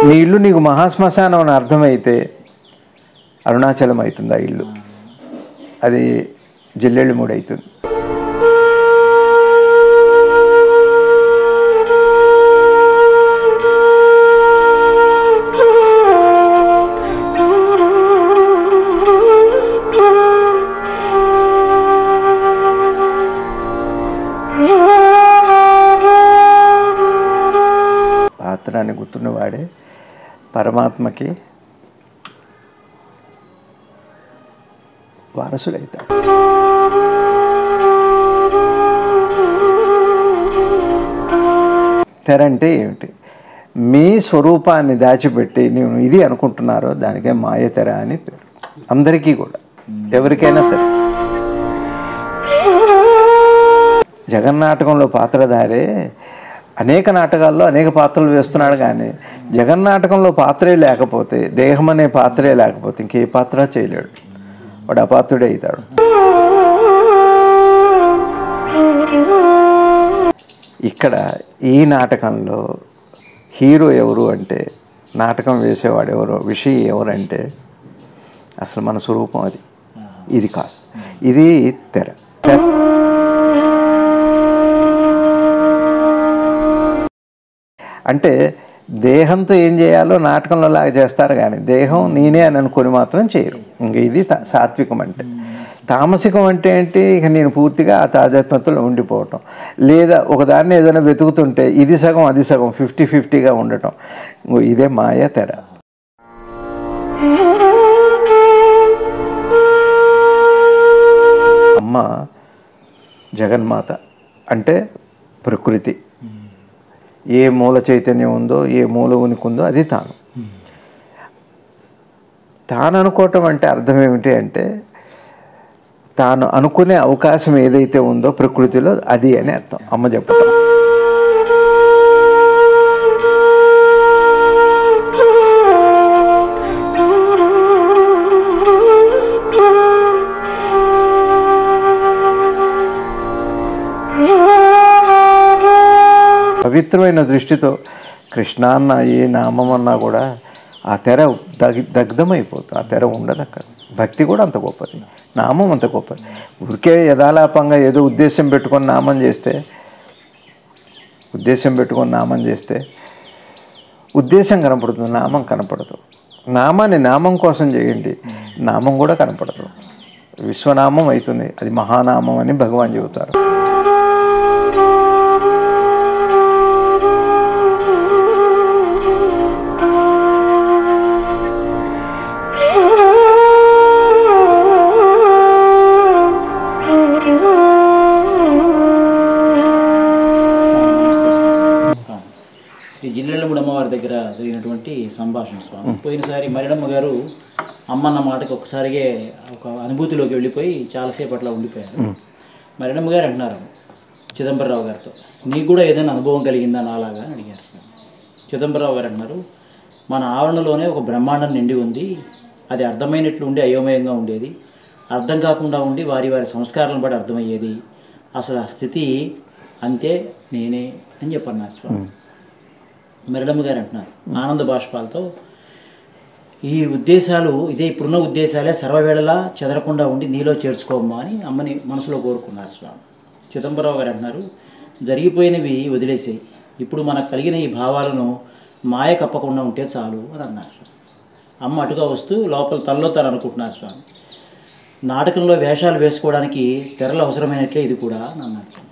నీ ఇల్లు నీకు మహాశ్మశానం అని అర్థమైతే అరుణాచలం అవుతుంది ఆ ఇల్లు, అది జిల్లెళ్ళమూడి అవుతుంది. పాత్రాన్ని గుర్తున్నవాడే పరమాత్మకి వారసుడైతాడు. తెర అంటే ఏమిటి? మీ స్వరూపాన్ని దాచిపెట్టి నేను ఇది అనుకుంటున్నారో దానికే మాయ తెర అని పేరు. అందరికీ కూడా, ఎవరికైనా సరే. జగన్నాటకంలో పాత్రధారే అనేక నాటకాల్లో అనేక పాత్రలు వేస్తున్నాడు, కానీ జగన్నాటకంలో పాత్రే లేకపోతే, దేహం అనే పాత్రే లేకపోతే ఇంకే పాత్ర చేయలేడు, వాడు అపాత్రుడే అవుతాడు. ఇక్కడ ఈ నాటకంలో హీరో ఎవరు అంటే, నాటకం వేసేవాడు ఎవరు, విషయం ఎవరంటే అసలు మన స్వరూపం అది. ఇది కాదు, ఇది తెర. అంటే దేహంతో ఏం చేయాలో నాటకంలో లాగా చేస్తారు, కానీ దేహం నేనే అని అనుకొని మాత్రం చేయరు. ఇంక ఇది సాత్వికం అంటే. తామసికం అంటే ఏంటి? ఇక నేను పూర్తిగా ఆ తాదాత్మ్యతలో ఉండిపోవటం, లేదా ఒకదాన్ని ఏదైనా వెతుకుతుంటే ఇది సగం అది సగం 50-50గా ఉండటం, ఇదే మాయ తెర. అమ్మ జగన్మాత అంటే ప్రకృతి. ఏ మూల చైతన్యం ఉందో, ఏ మూల ఉనికి ఉందో అది తాను. తాను అనుకోవటం అంటే అర్థం ఏమిటి అంటే, తాను అనుకునే అవకాశం ఏదైతే ఉందో ప్రకృతిలో అది అని అర్థం అమ్మ చెప్పటం. పవిత్రమైన దృష్టితో కృష్ణ అన్న ఏ నామం అన్నా కూడా ఆ తెర దగ్ధమైపోతుంది, ఆ తెర ఉండదు అక్కడ. భక్తి కూడా అంత గొప్పది, నామం అంత గొప్పది. ఊరికే యథాలాపంగా ఏదో ఉద్దేశం పెట్టుకొని నామం చేస్తే, ఉద్దేశం కనపడుతుంది, నామం కనపడదు. నామాన్ని నామం కోసం చేయండి, నామం కూడా కనపడదు, విశ్వనామం అవుతుంది. అది మహానామం అని భగవాన్ చెబుతారు. జిల్లెళ్ళమూడి అమ్మవారి దగ్గర జరిగినటువంటి సంభాషణ స్వామి. పోయినసారి మరిడమ్మ గారు అమ్మన్న మాటకి ఒకసారిగా ఒక అనుభూతిలోకి వెళ్ళిపోయి చాలాసేపు అట్లా ఉండిపోయారు. మరిడమ్మ గారు అంటున్నారు చిదంబరరావు గారితో, నీకు కూడా ఏదైనా అనుభవం కలిగిందా నాలాగా అని అడిగారు. చిదంబరరావు గారు అంటున్నారు, మన ఆవరణలోనే ఒక బ్రహ్మాండం నిండి ఉంది, అది అర్థమైనట్లు ఉండి అయోమయంగా ఉండేది, అర్థం కాకుండా ఉండి వారి వారి సంస్కారాలను బట్టి అర్థమయ్యేది, అసలు ఆ స్థితి అంతే నేనే అని చెప్పన్నారు స్వామి. మరిడమ్మ గారు అంటున్నారు ఆనంద బాష్పాలతో, ఈ ఉద్దేశాలు ఇదే ఇప్పుడున్న ఉద్దేశాలే సర్వవేళలా చెదరకుండా ఉండి నీలో చేర్చుకోమ్మా అని అమ్మని మనసులో కోరుకున్నారు స్వామి. చిదంబరరావు గారు అంటున్నారు, జరిగిపోయినవి వదిలేసాయి, ఇప్పుడు మనకు కలిగిన ఈ భావాలను మాయ కప్పకుండా ఉంటే చాలు అని అన్నారు. అమ్మ అటుగా వస్తూ లోపల తనలో తను అనుకుంటున్నారు స్వామి, నాటకంలో వేషాలు వేసుకోవడానికి తెరలు అవసరమైనట్లే ఇది కూడా అని అన్నారు.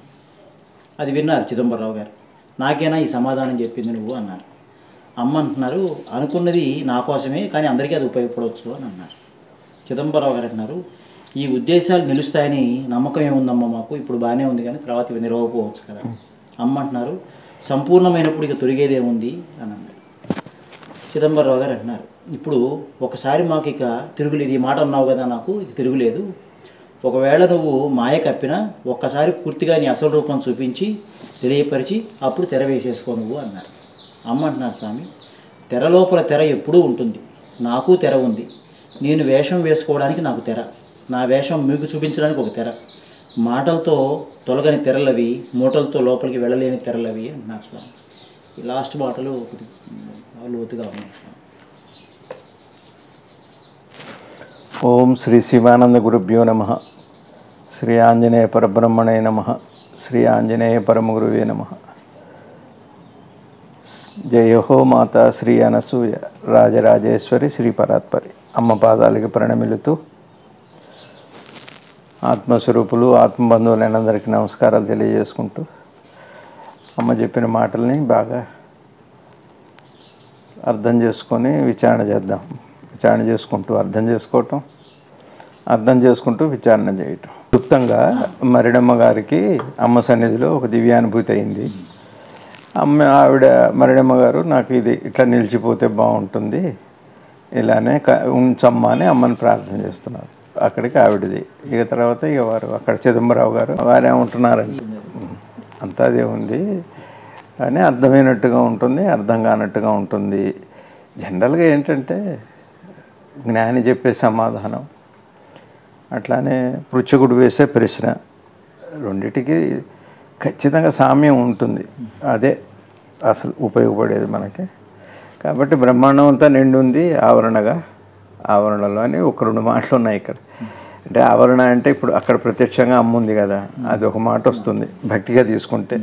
అది విన్నారు చిదంబరరావు గారు. నాకేనా ఈ సమాధానం చెప్పింది నువ్వు అన్నారు. అమ్మ అంటున్నారు, అనుకున్నది నా కోసమే, కానీ అందరికీ అది ఉపయోగపడవచ్చు అని అన్నారు. చిదంబరరావు గారు అంటున్నారు, ఈ ఉద్దేశాలు నిలుస్తాయని నమ్మకం ఏముందమ్మా మాకు, ఇప్పుడు బాగానే ఉంది కానీ తర్వాత ఇవి నిలవకపోవచ్చు కదా. అమ్మ అంటున్నారు, సంపూర్ణమైనప్పుడు ఇక తొరిగేదేముంది అని అన్నారు. చిదంబరరావు గారు అంటున్నారు, ఇప్పుడు ఒకసారి మాకు ఇక తిరుగులేదు, ఈ మాట అన్నావు కదా, నాకు ఇక తిరుగులేదు, ఒకవేళ నువ్వు మాయ కప్పినా ఒక్కసారి పూర్తిగా నీ అసలు రూపం చూపించి తెలియపరిచి అప్పుడు తెర వేసేసుకో నువ్వు అన్నారు. అమ్మ అంటున్నారు, స్వామి తెర లోపల తెర ఎప్పుడూ ఉంటుంది, నాకు తెర ఉంది, నేను వేషం వేసుకోవడానికి నాకు తెర, నా వేషం మీకు చూపించడానికి ఒక తెర, మాటలతో తొలగని తెరలవి, మూటలతో లోపలికి వెళ్ళలేని తెరలవి అంటున్నారు స్వామి. ఈ లాస్ట్ మాటలు లోతుగా ఉన్నాయి. ఓం శ్రీ శివానంద గురుభ్యో నమః. శ్రీ ఆంజనేయ పరబ్రహ్మణే నమః. శ్రీ ఆంజనేయ పరమగురువే నమః. జయహో మాత శ్రీ అనసూయ రాజరాజేశ్వరి శ్రీ పరాత్పరి. అమ్మ పాదాలకి ప్రణమిలుతూ ఆత్మస్వరూపులు ఆత్మబంధువులైనందరికీ నమస్కారాలు తెలియజేసుకుంటూ అమ్మ చెప్పిన మాటల్ని బాగా అర్థం చేసుకొని విచారణ చేద్దాం. విచారణ చేసుకుంటూ అర్థం చేసుకోవటం, అర్థం చేసుకుంటూ విచారణ చేయటం. క్లుప్తంగా మరిడమ్మ గారికి అమ్మ సన్నిధిలో ఒక దివ్యానుభూతి అయింది. ఆవిడ మరిడమ్మ గారు నాకు ఇది ఇట్లా నిలిచిపోతే బాగుంటుంది, ఇలానే ఉంచమ్మా అని అమ్మని ప్రార్థన చేస్తున్నారు. అక్కడికి ఆవిడది. ఇక తర్వాత ఇక వారు అక్కడ చిదంబరావు గారు వారేమంటున్నారండి, అంతా అదే ఉంది కానీ అర్థమైనట్టుగా ఉంటుంది, అర్థం కానట్టుగా ఉంటుంది. జనరల్గా ఏంటంటే జ్ఞాని చెప్పే సమాధానం, అట్లానే పృచ్ఛకుడు వేసే ప్రశ్న, రెండిటికి ఖచ్చితంగా సామ్యం ఉంటుంది. అదే అసలు ఉపయోగపడేది మనకి. కాబట్టి బ్రహ్మాండం అంతా నిండి ఉంది ఆవరణగా. ఆవరణలో అని ఒక 2 మాటలు ఉన్నాయి ఇక్కడ. అంటే ఆవరణ అంటే ఇప్పుడు అక్కడ ప్రత్యక్షంగా అమ్మ ఉంది కదా, అది ఒక మాట వస్తుంది భక్తిగా తీసుకుంటే.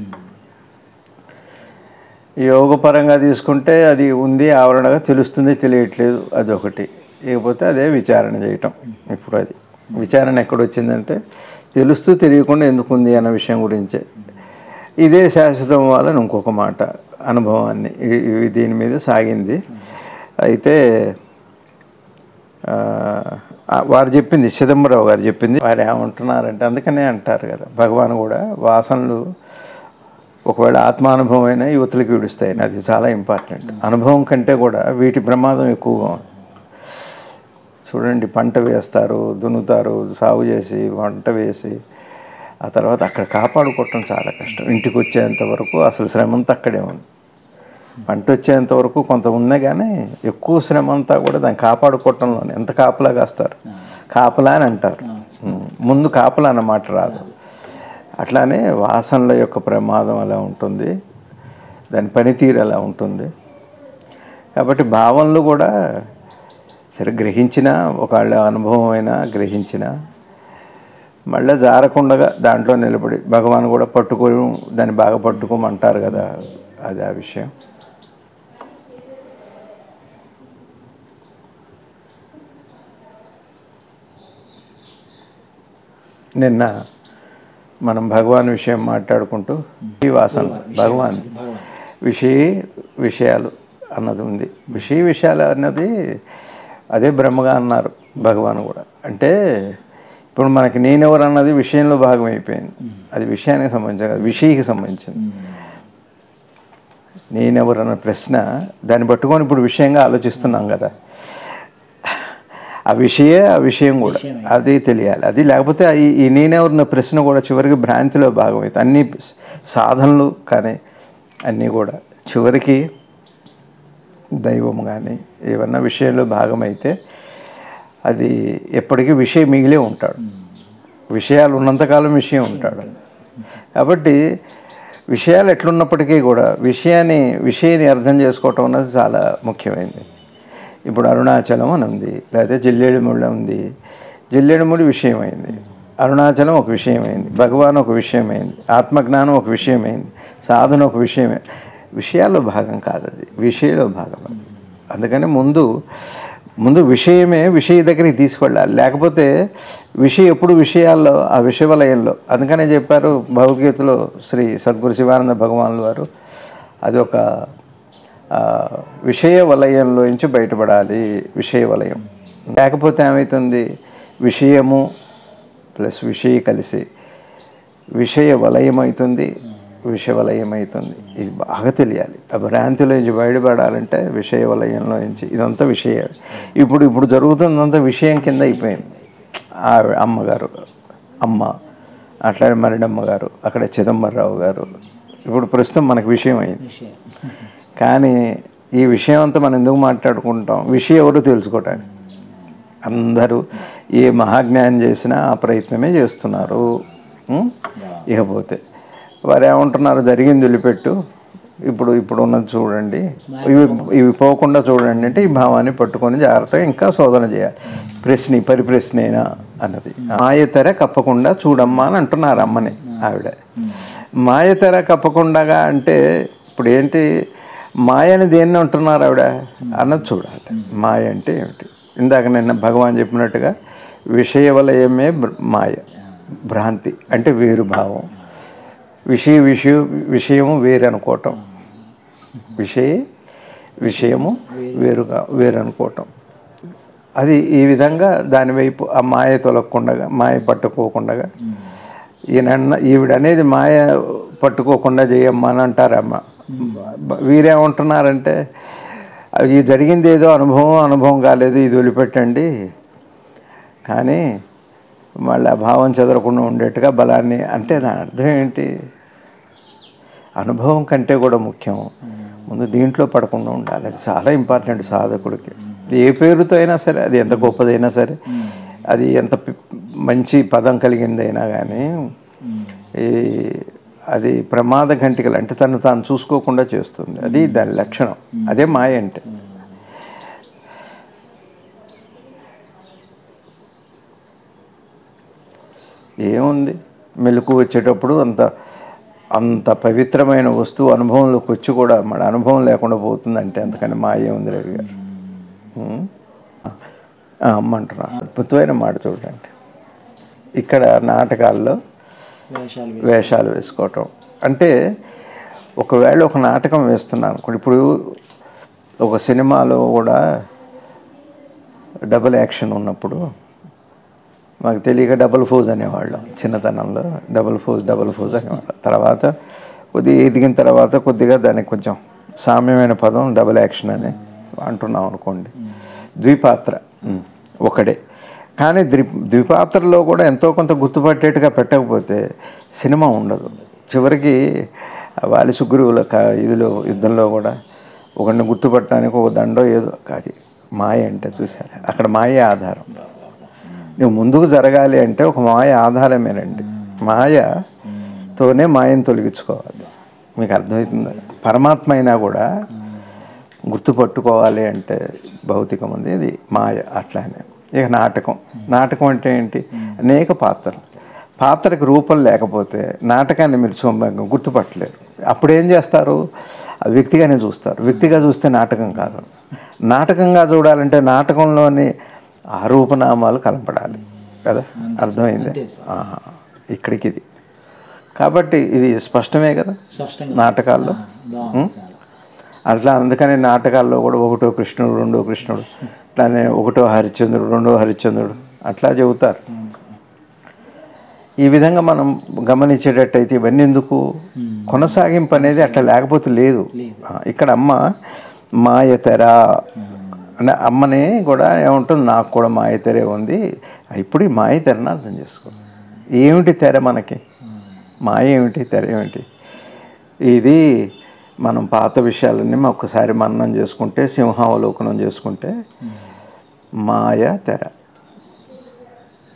యోగపరంగా తీసుకుంటే అది ఉంది ఆవరణగా, తెలుస్తుంది తెలియట్లేదు, అది ఒకటి. ఇకపోతే అదే విచారణ చేయటం. ఇప్పుడు అది విచారణ ఎక్కడొచ్చిందంటే తెలుస్తూ తెలియకుండా ఎందుకు ఉంది అన్న విషయం గురించే. ఇదే శాశ్వతం వాళ్ళని ఇంకొక మాట అనుభవాన్ని దీని మీద సాగింది. అయితే వారు చెప్పింది, చిదంబరావు గారు చెప్పింది. వారు ఏమంటున్నారంటే, అందుకనే అంటారు కదా భగవాన్ కూడా వాసనలు ఒకవేళ ఆత్మానుభవం అయినా యువతులకి విడుస్తాయని. అది చాలా ఇంపార్టెంట్. అనుభవం కంటే కూడా వీటి ప్రమాదం ఎక్కువగా ఉంది. చూడండి, పంట వేస్తారు, దున్నుతారు, సాగు చేసి పంట వేసి ఆ తర్వాత అక్కడ కాపాడుకోవటం చాలా కష్టం. ఇంటికి వచ్చేంత వరకు అసలు శ్రమ అంతా అక్కడే ఉంది. పంట వచ్చేంత వరకు కొంత ఉన్నాయి కానీ ఎక్కువ శ్రమ అంతా కూడా దాన్ని కాపాడుకోవటంలోనే. ఎంత కాపలా కాస్తారు, కాపలా అని అంటారు, ముందు కాపలా అన్నమాట రాదు. అట్లానే వాసనల యొక్క ప్రమాదం అలా ఉంటుంది, దాని పనితీరు అలా ఉంటుంది. కాబట్టి భావనలు కూడా సరే గ్రహించినా, ఒకళ్ళ అనుభవం అయినా గ్రహించినా మళ్ళీ జారకుండగా దాంట్లో నిలబడి భగవాన్ కూడా పట్టుకొని దాన్ని బాగా పట్టుకోమంటారు కదా, అది ఆ విషయం. నిన్న మనం భగవాన్ విషయం మాట్లాడుకుంటూ ఈ వాసన భగవాన్ విషయాలు అన్నది ఉంది. విషయాలు అన్నది అదే బ్రహ్మగా అన్నారు భగవాన్ కూడా. అంటే ఇప్పుడు మనకి నేనెవరు అన్నది విషయంలో భాగం అయిపోయింది. అది విషయానికి సంబంధించిన కాదు, విషయకి సంబంధించింది. నేనెవరు అన్న ప్రశ్న దాన్ని పట్టుకొని ఇప్పుడు విషయంగా ఆలోచిస్తున్నాం కదా, ఆ విషయం కూడా అది తెలియాలి. అది లేకపోతే ఈ నేనెవరిన ప్రశ్న కూడా చివరికి భ్రాంతిలో భాగమవుతుంది. అన్ని సాధనలు కానీ అన్నీ కూడా చివరికి దైవం కానీ ఏమన్నా విషయంలో భాగమైతే అది ఎప్పటికీ విషయం మిగిలే ఉంటాడు. విషయాలు ఉన్నంతకాలం విషయం ఉంటాడు. కాబట్టి విషయాలు ఎట్లున్నప్పటికీ కూడా విషయాన్ని అర్థం చేసుకోవటం అన్నది చాలా ముఖ్యమైనది. ఇప్పుడు అరుణాచలం అని ఉంది, లేకపోతే జిల్లేడుముడి ఉంది. జిల్లేడుముడి విషయమైంది, అరుణాచలం ఒక విషయమైంది, భగవాన్ ఒక విషయమైంది, ఆత్మజ్ఞానం ఒక విషయమైంది, సాధన ఒక విషయమే. విషయాల్లో భాగం కాదు అది, విషయంలో భాగం అది. అందుకని ముందు విషయ దగ్గరికి తీసుకెళ్ళాలి. లేకపోతే విషయం ఎప్పుడు విషయాల్లో, ఆ విషయవలయంలో. అందుకనే చెప్పారు భగవద్గీతలో శ్రీ సద్గురు శివానంద భగవానుల వారు, అది ఒక విషయ వలయంలో నుంచి బయటపడాలి. విషయ వలయం లేకపోతే ఏమవుతుంది, విషయము ప్లస్ విషయ కలిసి విషయ వలయం అవుతుంది, విషవలయం అవుతుంది. ఇది బాగా తెలియాలి. ఆ భ్రాంతిలో నుంచి బయటపడాలంటే విషయ వలయంలో నుంచి ఇదంతా విషయం. ఇప్పుడు జరుగుతుందంతా విషయం కింద అయిపోయింది. అమ్మ అట్లానే మరిడమ్మ గారు, అక్కడ చిదంబరరావు గారు, ఇప్పుడు ప్రస్తుతం మనకు విషయం అయింది. కానీ ఈ విషయం అంతా మనం ఎందుకు మాట్లాడుకుంటాం, విషయం ఎవరు తెలుసుకోవటానికి. అందరూ ఏ మహాజ్ఞానం చేసినా ఆ ప్రయత్నమే చేస్తున్నారు. ఇకపోతే వారు ఏమంటున్నారు, జరిగింది వదిలిపెట్టు, ఇప్పుడు ఉన్నది చూడండి, ఇవి పోకుండా చూడండి అంటే ఈ భావాన్ని పట్టుకొని జాగ్రత్తగా ఇంకా శోధన చేయాలి. పరిప్రశ్నేనా అన్నది. మాయ తెర కప్పకుండా చూడమ్మా అని అంటున్నారు అమ్మని ఆవిడ. మాయ తెర కప్పకుండా అంటే ఇప్పుడు ఏంటి, మాయని దేన్ని అంటున్నారు ఆవిడ అన్నది చూడాలి. మాయ అంటే ఏమిటి? ఇందాక నిన్న భగవాన్ చెప్పినట్టుగా విషయవలయమే మాయ, భ్రాంతి అంటే వేరు భావం. విషయము వేరు అనుకోవటం, విషయము వేరు అనుకోవటం. అది ఈ విధంగా దానివైపు ఆ మాయ తొలగకుండా, మాయ పట్టుకోకుండా ఈవిడనేది మాయ పట్టుకోకుండా చేయమ్మా అని అంటారమ్మ. వీరేమంటున్నారంటే అది జరిగింది ఏదో అనుభవం కాలేదు, ఇది వదిలిపెట్టండి, కానీ మళ్ళీ ఆ భావం చెదరకుండా ఉండేట్టుగా బలాన్ని అంటే దాని అర్థం ఏంటి? అనుభవం కంటే కూడా ముఖ్యం ముందు దీంట్లో పడకుండా ఉండాలి. అది చాలా ఇంపార్టెంట్ సాధకుడికి. ఏ పేరుతో అయినా సరే, అది ఎంత గొప్పదైనా సరే, అది ఎంత మంచి పదం కలిగిందైనా కానీ అది ప్రమాద గంటికలు అంటే తను తాను చూసుకోకుండా చేస్తుంది. అది దాని లక్షణం. అదే మాయ అంటే. ఏముంది, మెలకు వచ్చేటప్పుడు అంత పవిత్రమైన వస్తువు అనుభవంలోకి వచ్చి కూడా మన అనుభవం లేకుండా పోతుందంటే అంతకని మాయ ఉంది. రవిగా అమ్మంటున్నా, అద్భుతమైన మాట చూడండి. ఇక్కడ నాటకాల్లో వేషాలు వేసుకోవటం అంటే, ఒకవేళ ఒక నాటకం వేస్తున్నాను ఇప్పుడు ఒక సినిమాలో కూడా డబుల్ యాక్షన్ ఉన్నప్పుడు మాకు తెలియక డబుల్ ఫోజ్ అనేవాళ్ళం చిన్నతనంలో. డబుల్ ఫోజ్ అనేవాళ్ళం. తర్వాత కొద్దిగా ఎదిగిన తర్వాత కొద్దిగా దానికి కొంచెం సామ్యమైన పదం డబుల్ యాక్షన్ అని అంటున్నాం అనుకోండి. ద్విపాత్ర ఒకడే, కానీ ద్విపాత్రలో కూడా ఎంతో కొంత గుర్తుపట్టేట్టుగా పెట్టకపోతే సినిమా ఉండదు. చివరికి వాలి సుగ్రీవుల యుద్ధంలో కూడా ఒకరిని గుర్తుపట్టడానికి ఒక దండో ఏదో కాదు. మాయ అంటే చూసారా, అక్కడ మాయ ఆధారం. నువ్వు ముందుకు జరగాలి అంటే ఒక మాయ ఆధారమేనండి. మాయతోనే మాయను తొలగించుకోవాలి. మీకు అర్థమవుతుందా? పరమాత్మ అయినా కూడా గుర్తుపట్టుకోవాలి అంటే భౌతికం ఉంది, ఇది మాయ. అట్లానే ఇక నాటకం అంటే ఏంటి? అనేక పాత్రకి రూపం లేకపోతే నాటకాన్ని మీరు గుర్తుపట్టలేరు. అప్పుడేం చేస్తారు? వ్యక్తిగానే చూస్తారు. వ్యక్తిగా చూస్తే నాటకం కాదు. నాటకంగా చూడాలంటే నాటకంలోని ఆ రూపనామాలు కనపడాలి కదా. అర్థమైంది ఇక్కడికి ఇది. కాబట్టి ఇది స్పష్టమే కదా నాటకాల్లో. అట్లా అందుకని నాటకాల్లో కూడా ఒకటో కృష్ణుడు, రెండో కృష్ణుడు, అట్లానే ఒకటో హరిశ్చంద్రుడు, రెండో హరిశ్చంద్రుడు అట్లా చెబుతారు. ఈ విధంగా మనం గమనించేటట్టయితే ఇవన్నీ ఎందుకు? కొనసాగింపు అనేది అట్లా లేకపోతే లేదు. ఇక్కడ అమ్మ మాయ తెర అంటే అమ్మని కూడా ఏముంటుంది, నాకు కూడా మాయ తెరే ఉంది. ఇప్పుడు ఈ మాయ తెరని అర్థం చేసుకో. ఏమిటి తెర మనకి? మాయ ఏమిటి, తెర ఏమిటి? ఇది మనం పాత విషయాలన్నీ ఒక్కసారి మననం చేసుకుంటే, సింహావలోకనం చేసుకుంటే మాయ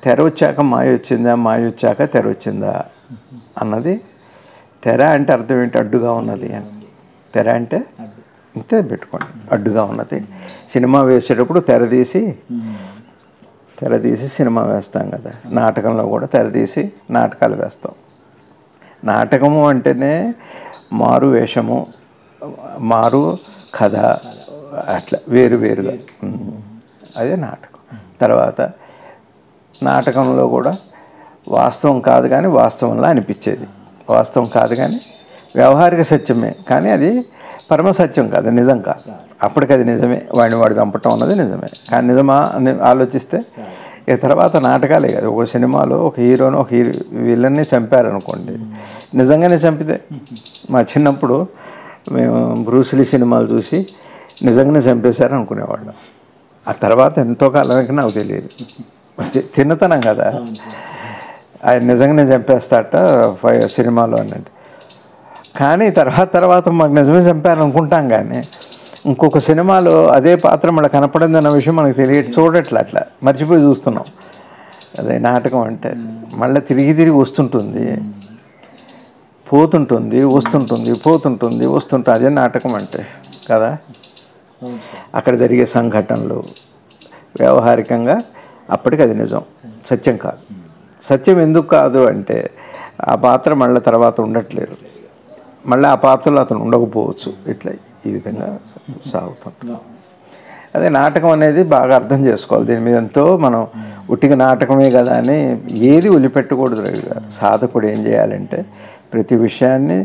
తెర వచ్చాక మాయ వచ్చిందా, మాయ వచ్చాక తెర వచ్చిందా అన్నది. తెర అంటే అర్థం ఏంటి? అడ్డుగా ఉన్నది అని. తెర అంటే ఇంతే పెట్టుకోండి, అడ్డుగా ఉన్నది. సినిమా వేసేటప్పుడు తెరదీసి సినిమా వేస్తాం కదా. నాటకంలో కూడా తెరదీసి నాటకాలు వేస్తాం. నాటకము అంటేనే మారు వేషము, మారు కథ, అట్లా వేరువేరుగా అదే నాటకం. తర్వాత నాటకంలో కూడా వాస్తవం కాదు కానీ వాస్తవంలా అనిపించేది, వాస్తవం కాదు కానీ వ్యవహారిక సత్యమే, కానీ అది పరమసత్యం కాదు, నిజం కాదు. అప్పటికి అది నిజమే, వాడు చంపటం అన్నది నిజమే, కానీ నిజమా అని ఆలోచిస్తే ఇక తర్వాత నాటకాలే కాదు. ఒక సినిమాలో ఒక హీరోను ఒక విలన్ని చంపారనుకోండి, నిజంగానే చంపితే. మా చిన్నప్పుడు మేము బ్రూస్లీ సినిమాలు చూసి నిజంగానే చంపేశారు అనుకునేవాళ్ళం. ఆ తర్వాత ఎంతో కాలానికి నాకు తెలియదు, చిన్నతనం కదా. ఆయన నిజంగానే చంపేస్తాట సినిమాలో అన్నట్టు. కానీ తర్వాత మాకు నిజమే చంపారనుకుంటాం, కానీ ఇంకొక సినిమాలో అదే పాత్ర మళ్ళీ కనపడింది అన్న విషయం మనకు చూడట్లే, అట్లా మర్చిపోయి చూస్తున్నాం. అదే నాటకం అంటే మళ్ళీ తిరిగి వస్తుంటుంది. పోతుంటుంది వస్తుంటుంది, పోతుంటుంది వస్తుంటుంది. అదే నాటకం అంటే కదా. అక్కడ జరిగే సంఘటనలు వ్యవహారికంగా అప్పటికి అది నిజం, సత్యం కాదు. సత్యం ఎందుకు కాదు అంటే ఆ పాత్ర మళ్ళీ తర్వాత ఉండట్లేదు, మళ్ళీ ఆ పాత్రలో అతను ఉండకపోవచ్చు. ఇట్లా ఈ విధంగా సాగుతుంది. అదే నాటకం అనేది బాగా అర్థం చేసుకోవాలి. దీని మీద ఎంతో మనం ఉట్టిగా నాటకమే కదా అని ఏది వదిలిపెట్టకూడదు. సాధకుడు ఏం చేయాలంటే ప్రతి విషయాన్ని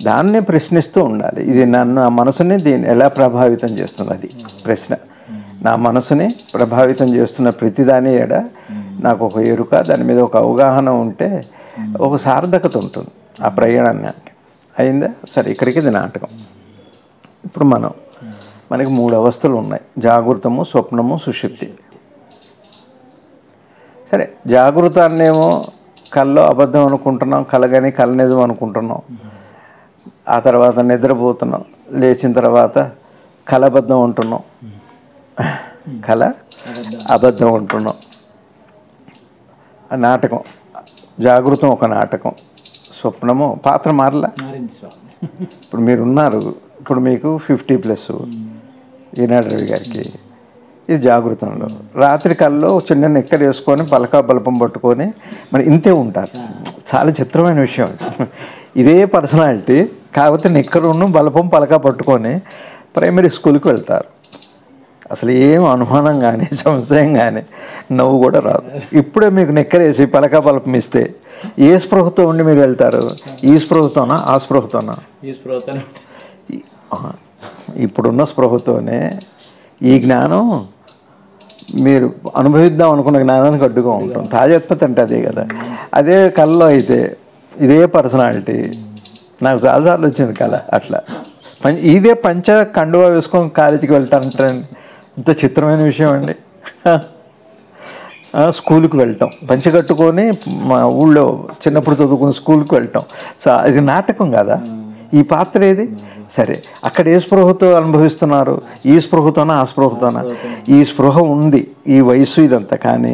దాన్నే ప్రశ్నిస్తూ ఉండాలి. ఇది నన్ను, ఆ మనసుని దీన్ని ఎలా ప్రభావితం చేస్తుంది, అది ప్రశ్న. నా మనసుని ప్రభావితం చేస్తున్న ప్రతిదాని ఏడ నాకు ఒక ఎరుక, దాని మీద ఒక అవగాహన ఉంటే ఒక సార్థకత ఉంటుంది ఆ ప్రయాణానికి. అయిందా? సరే, ఇక్కడికి ఇది నాటకం. ఇప్పుడు మనకి 3 అవస్థలు ఉన్నాయి: జాగృతము, స్వప్నము, సుషుప్తి. సరే, జాగృతాన్నేమో కల్లో అబద్ధం అనుకుంటున్నాం, కలగని కల నిజం అనుకుంటున్నాం. ఆ తర్వాత నిద్రపోతున్నాం, లేచిన తర్వాత కలబద్ధం ఉంటున్నాం, కల అబద్ధం ఉంటున్నాం. నాటకం. జాగృతం ఒక నాటకం, స్వప్నము పాత్ర మారలా. ఇప్పుడు మీరున్నారు, ఇప్పుడు మీకు 50+ ఈనాడు రవి గారికి. ఇది జాగృతంలో. రాత్రి కల్లో చిన్న నిక్కర వేసుకొని పలకా బలపం పట్టుకొని మరి ఇంతే ఉంటారు. చాలా చిత్రమైన విషయం. ఇదే పర్సనాలిటీ, కాకపోతే నిక్కరును బలపం పలకా పట్టుకొని ప్రైమరీ స్కూల్కి వెళ్తారు. అసలు ఏం అనుమానం కానీ సంశయం కానీ నవ్వు కూడా రాదు. ఇప్పుడే మీకు నిక్కరేసి పలకా బలపం ఇస్తే ఏ స్పృహతో ఉండి మీరు వెళ్తారు? ఈ స్పృహతోనా, ఆ స్పృహతోనా? ఇప్పుడున్న స్పృహతోనే. ఈ జ్ఞానం మీరు అనుభవిద్దాం అనుకున్న జ్ఞానానికి అడ్డుగా ఉంటుంది. తాజాత్మత అంటే అదే కదా. అదే కళలో అయితే ఇదే పర్సనాలిటీ. నాకు చాలాసార్లు వచ్చింది కళ అట్లా. ఇదే పంచ కండువా వేసుకొని కాలేజీకి వెళ్తానంటారండి. ఇంత చిత్రమైన విషయం అండి. స్కూల్కి వెళ్ళటం, పంచ కట్టుకొని మా ఊళ్ళో చిన్నప్పుడు చదువుకుని స్కూల్కి వెళ్ళటం. సో ఇది నాటకం కదా. ఈ పాత్ర ఏది? సరే, అక్కడ ఏ స్పృహతో అనుభవిస్తున్నారు? ఈ స్పృహతోనా, ఆ స్పృహతోనా? ఈ స్పృహ ఉంది, ఈ వయస్సు ఇదంతా. కానీ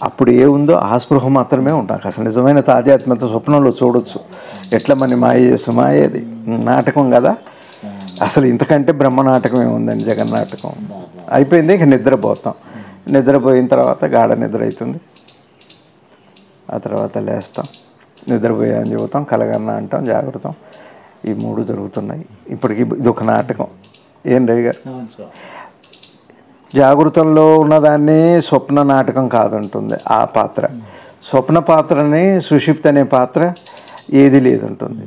అప్పుడు ఏ ఉందో ఆ స్పృహ మాత్రమే ఉంటాం. అసలు నిజమైన తాజాత్మత స్వప్నంలో చూడొచ్చు. ఎట్లా మన మాయ చేస్తాం, మాయేది నాటకం కదా. అసలు ఇంతకంటే బ్రహ్మ నాటకం ఏముందండి? జగన్నాటకం అయిపోయింది. ఇక నిద్రపోతాం. నిద్రపోయిన తర్వాత గాఢ నిద్ర అవుతుంది. ఆ తర్వాత లేస్తాం, నిద్రపోయా అని చెబుతాం, కలగన్నా అంటాం, జాగ్రత్తం. ఈ 3 జరుగుతున్నాయి ఇప్పటికి. ఇది ఒక నాటకం. ఏం రవి గారు? జాగృతంలో ఉన్నదాన్ని స్వప్న నాటకం కాదంటుంది ఆ పాత్ర. స్వప్న పాత్రని సుషుప్తి అనే పాత్ర ఏది లేదంటుంది.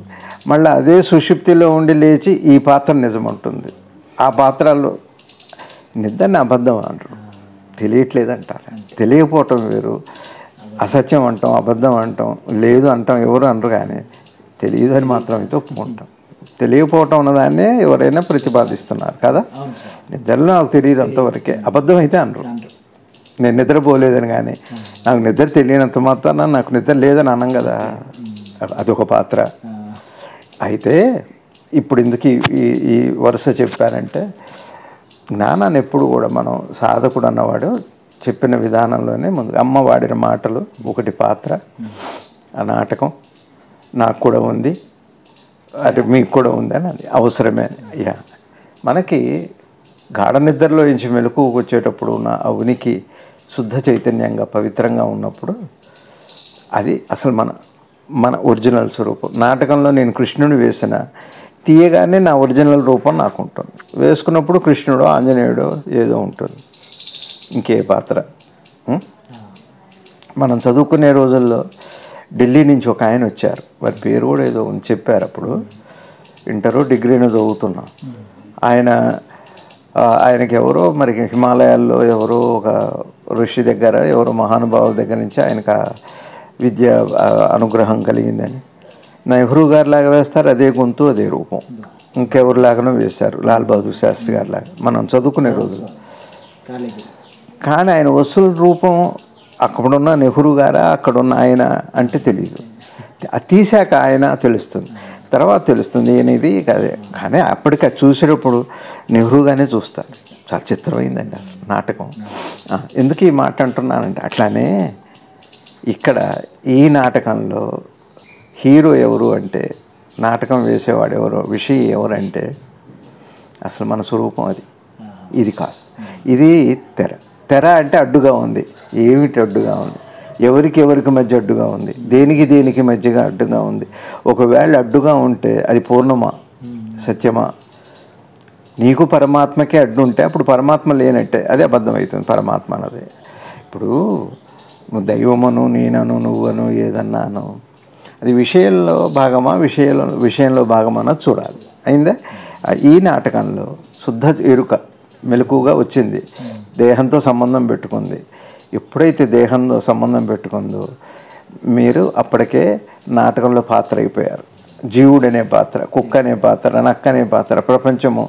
మళ్ళీ అదే సుషుప్తిలో ఉండి లేచి ఈ పాత్ర నిజం ఉంటుంది. ఆ పాత్రలో నిద్రని అబద్ధం అంటారు, తెలియట్లేదంటారు. తెలియకపోవటం వేరు. అసత్యం అంటాం, అబద్ధం అంటాం, లేదు అంటాం, ఎవరు అనరు. కానీ తెలియదు అని మాత్రం అయితే ఒప్పుకుంటాం. తెలియకపోవటం ఉన్నదాన్నే ఎవరైనా ప్రతిపాదిస్తున్నారు కదా. నిద్రలో నాకు తెలియదు అంతవరకే, అబద్ధం అయితే అనరు. నేను నిద్రపోలేదని కానీ నాకు నిద్ర తెలియనంత మాత్రాన నాకు నిద్ర లేదని అనం కదా. అదొక పాత్ర. అయితే ఇప్పుడు ఎందుకు ఈ వరుస చెప్పారంటే, జ్ఞానాన్ని ఎప్పుడు కూడా మనం సాధకుడు అన్నవాడు చెప్పిన విధానంలోనే ముందు అమ్మ వాడిన మాటలు ఒకటి పాత్ర. ఆ నాటకం నాకు కూడా ఉంది, అది మీకు కూడా ఉందని, అది అవసరమే. అయ్యా మనకి గాఢ నిద్రలో నుంచి మెలకువకు వచ్చేటప్పుడు ఉన్న ఆ ఉనికి శుద్ధ చైతన్యంగా పవిత్రంగా ఉన్నప్పుడు అది అసలు మన ఒరిజినల్ స్వరూపం. నాటకంలో నేను కృష్ణుని వేసిన తీయగానే నా ఒరిజినల్ రూపం నాకు ఉంటుంది. వేసుకున్నప్పుడు కృష్ణుడో ఆంజనేయుడో ఏదో ఉంటుంది, ఇంకే పాత్ర. మనం చదువుకునే రోజుల్లో ఢిల్లీ నుంచి ఒక ఆయన వచ్చారు, వారి పేరు కూడా ఏదో చెప్పారు. అప్పుడు ఇంటరో డిగ్రీనో చదువుతున్నాం. ఆయనకి ఎవరో మరి హిమాలయాల్లో ఎవరో ఒక ఋషి దగ్గర, ఎవరో మహానుభావుల దగ్గర నుంచి ఆయనకు విద్య అనుగ్రహం కలిగిందని. నెహ్రూ గారిలాగా వేస్తారు, అదే గొంతు అదే రూపం. ఇంకెవరిలాగానో వేశారు, లాల్ బహదూర్ శాస్త్రి గారిలాగా మనం చదువుకునే రోజు. కానీ ఆయన వసూలు రూపం అక్కడున్న నెహ్రూ గారా, అక్కడున్న ఆయన అంటే తెలియదు. అది తీసాక ఆయన తెలుస్తుంది, తర్వాత తెలుస్తుంది ఏనిది కదే. కానీ అప్పటికి అది చూసేటప్పుడు నెహ్రూగానే చూస్తారు. చాలా చిత్రమైందండి అసలు నాటకం. ఎందుకు ఈ మాట అంటున్నానంటే, అట్లానే ఇక్కడ ఈ నాటకంలో హీరో ఎవరు అంటే నాటకం వేసేవాడు ఎవరో, విషయం ఎవరంటే అసలు మన స్వరూపం అది. ఇది కాదు, ఇది తెర. తెర అంటే అడ్డుగా ఉంది. ఏమిటి అడ్డుగా ఉంది? ఎవరికి ఎవరికి మధ్య అడ్డుగా ఉంది? దేనికి దేనికి మధ్యగా అడ్డుగా ఉంది? ఒకవేళ అడ్డుగా ఉంటే అది పూర్ణమా, సత్యమా? నీకు పరమాత్మకే అడ్డు ఉంటే అప్పుడు పరమాత్మ లేనట్టే, అదే అబద్ధం అవుతుంది పరమాత్మ అన్నది. ఇప్పుడు నువ్వు దైవమను, నేనను, నువ్వను, ఏదన్నాను, అది విషయంలో భాగమా, విషయంలో భాగమా అన్నది చూడాలి. అయిందా? ఈ నాటకంలో శుద్ధ ఎరుక మెలకుగా వచ్చింది, దేహంతో సంబంధం పెట్టుకుంది. ఎప్పుడైతే దేహంతో సంబంధం పెట్టుకుందో మీరు అప్పటికే నాటకంలో పాత్ర అయిపోయారు. జీవుడు అనే పాత్ర, కుక్క అనే పాత్ర, నక్క అనే పాత్ర, ప్రపంచము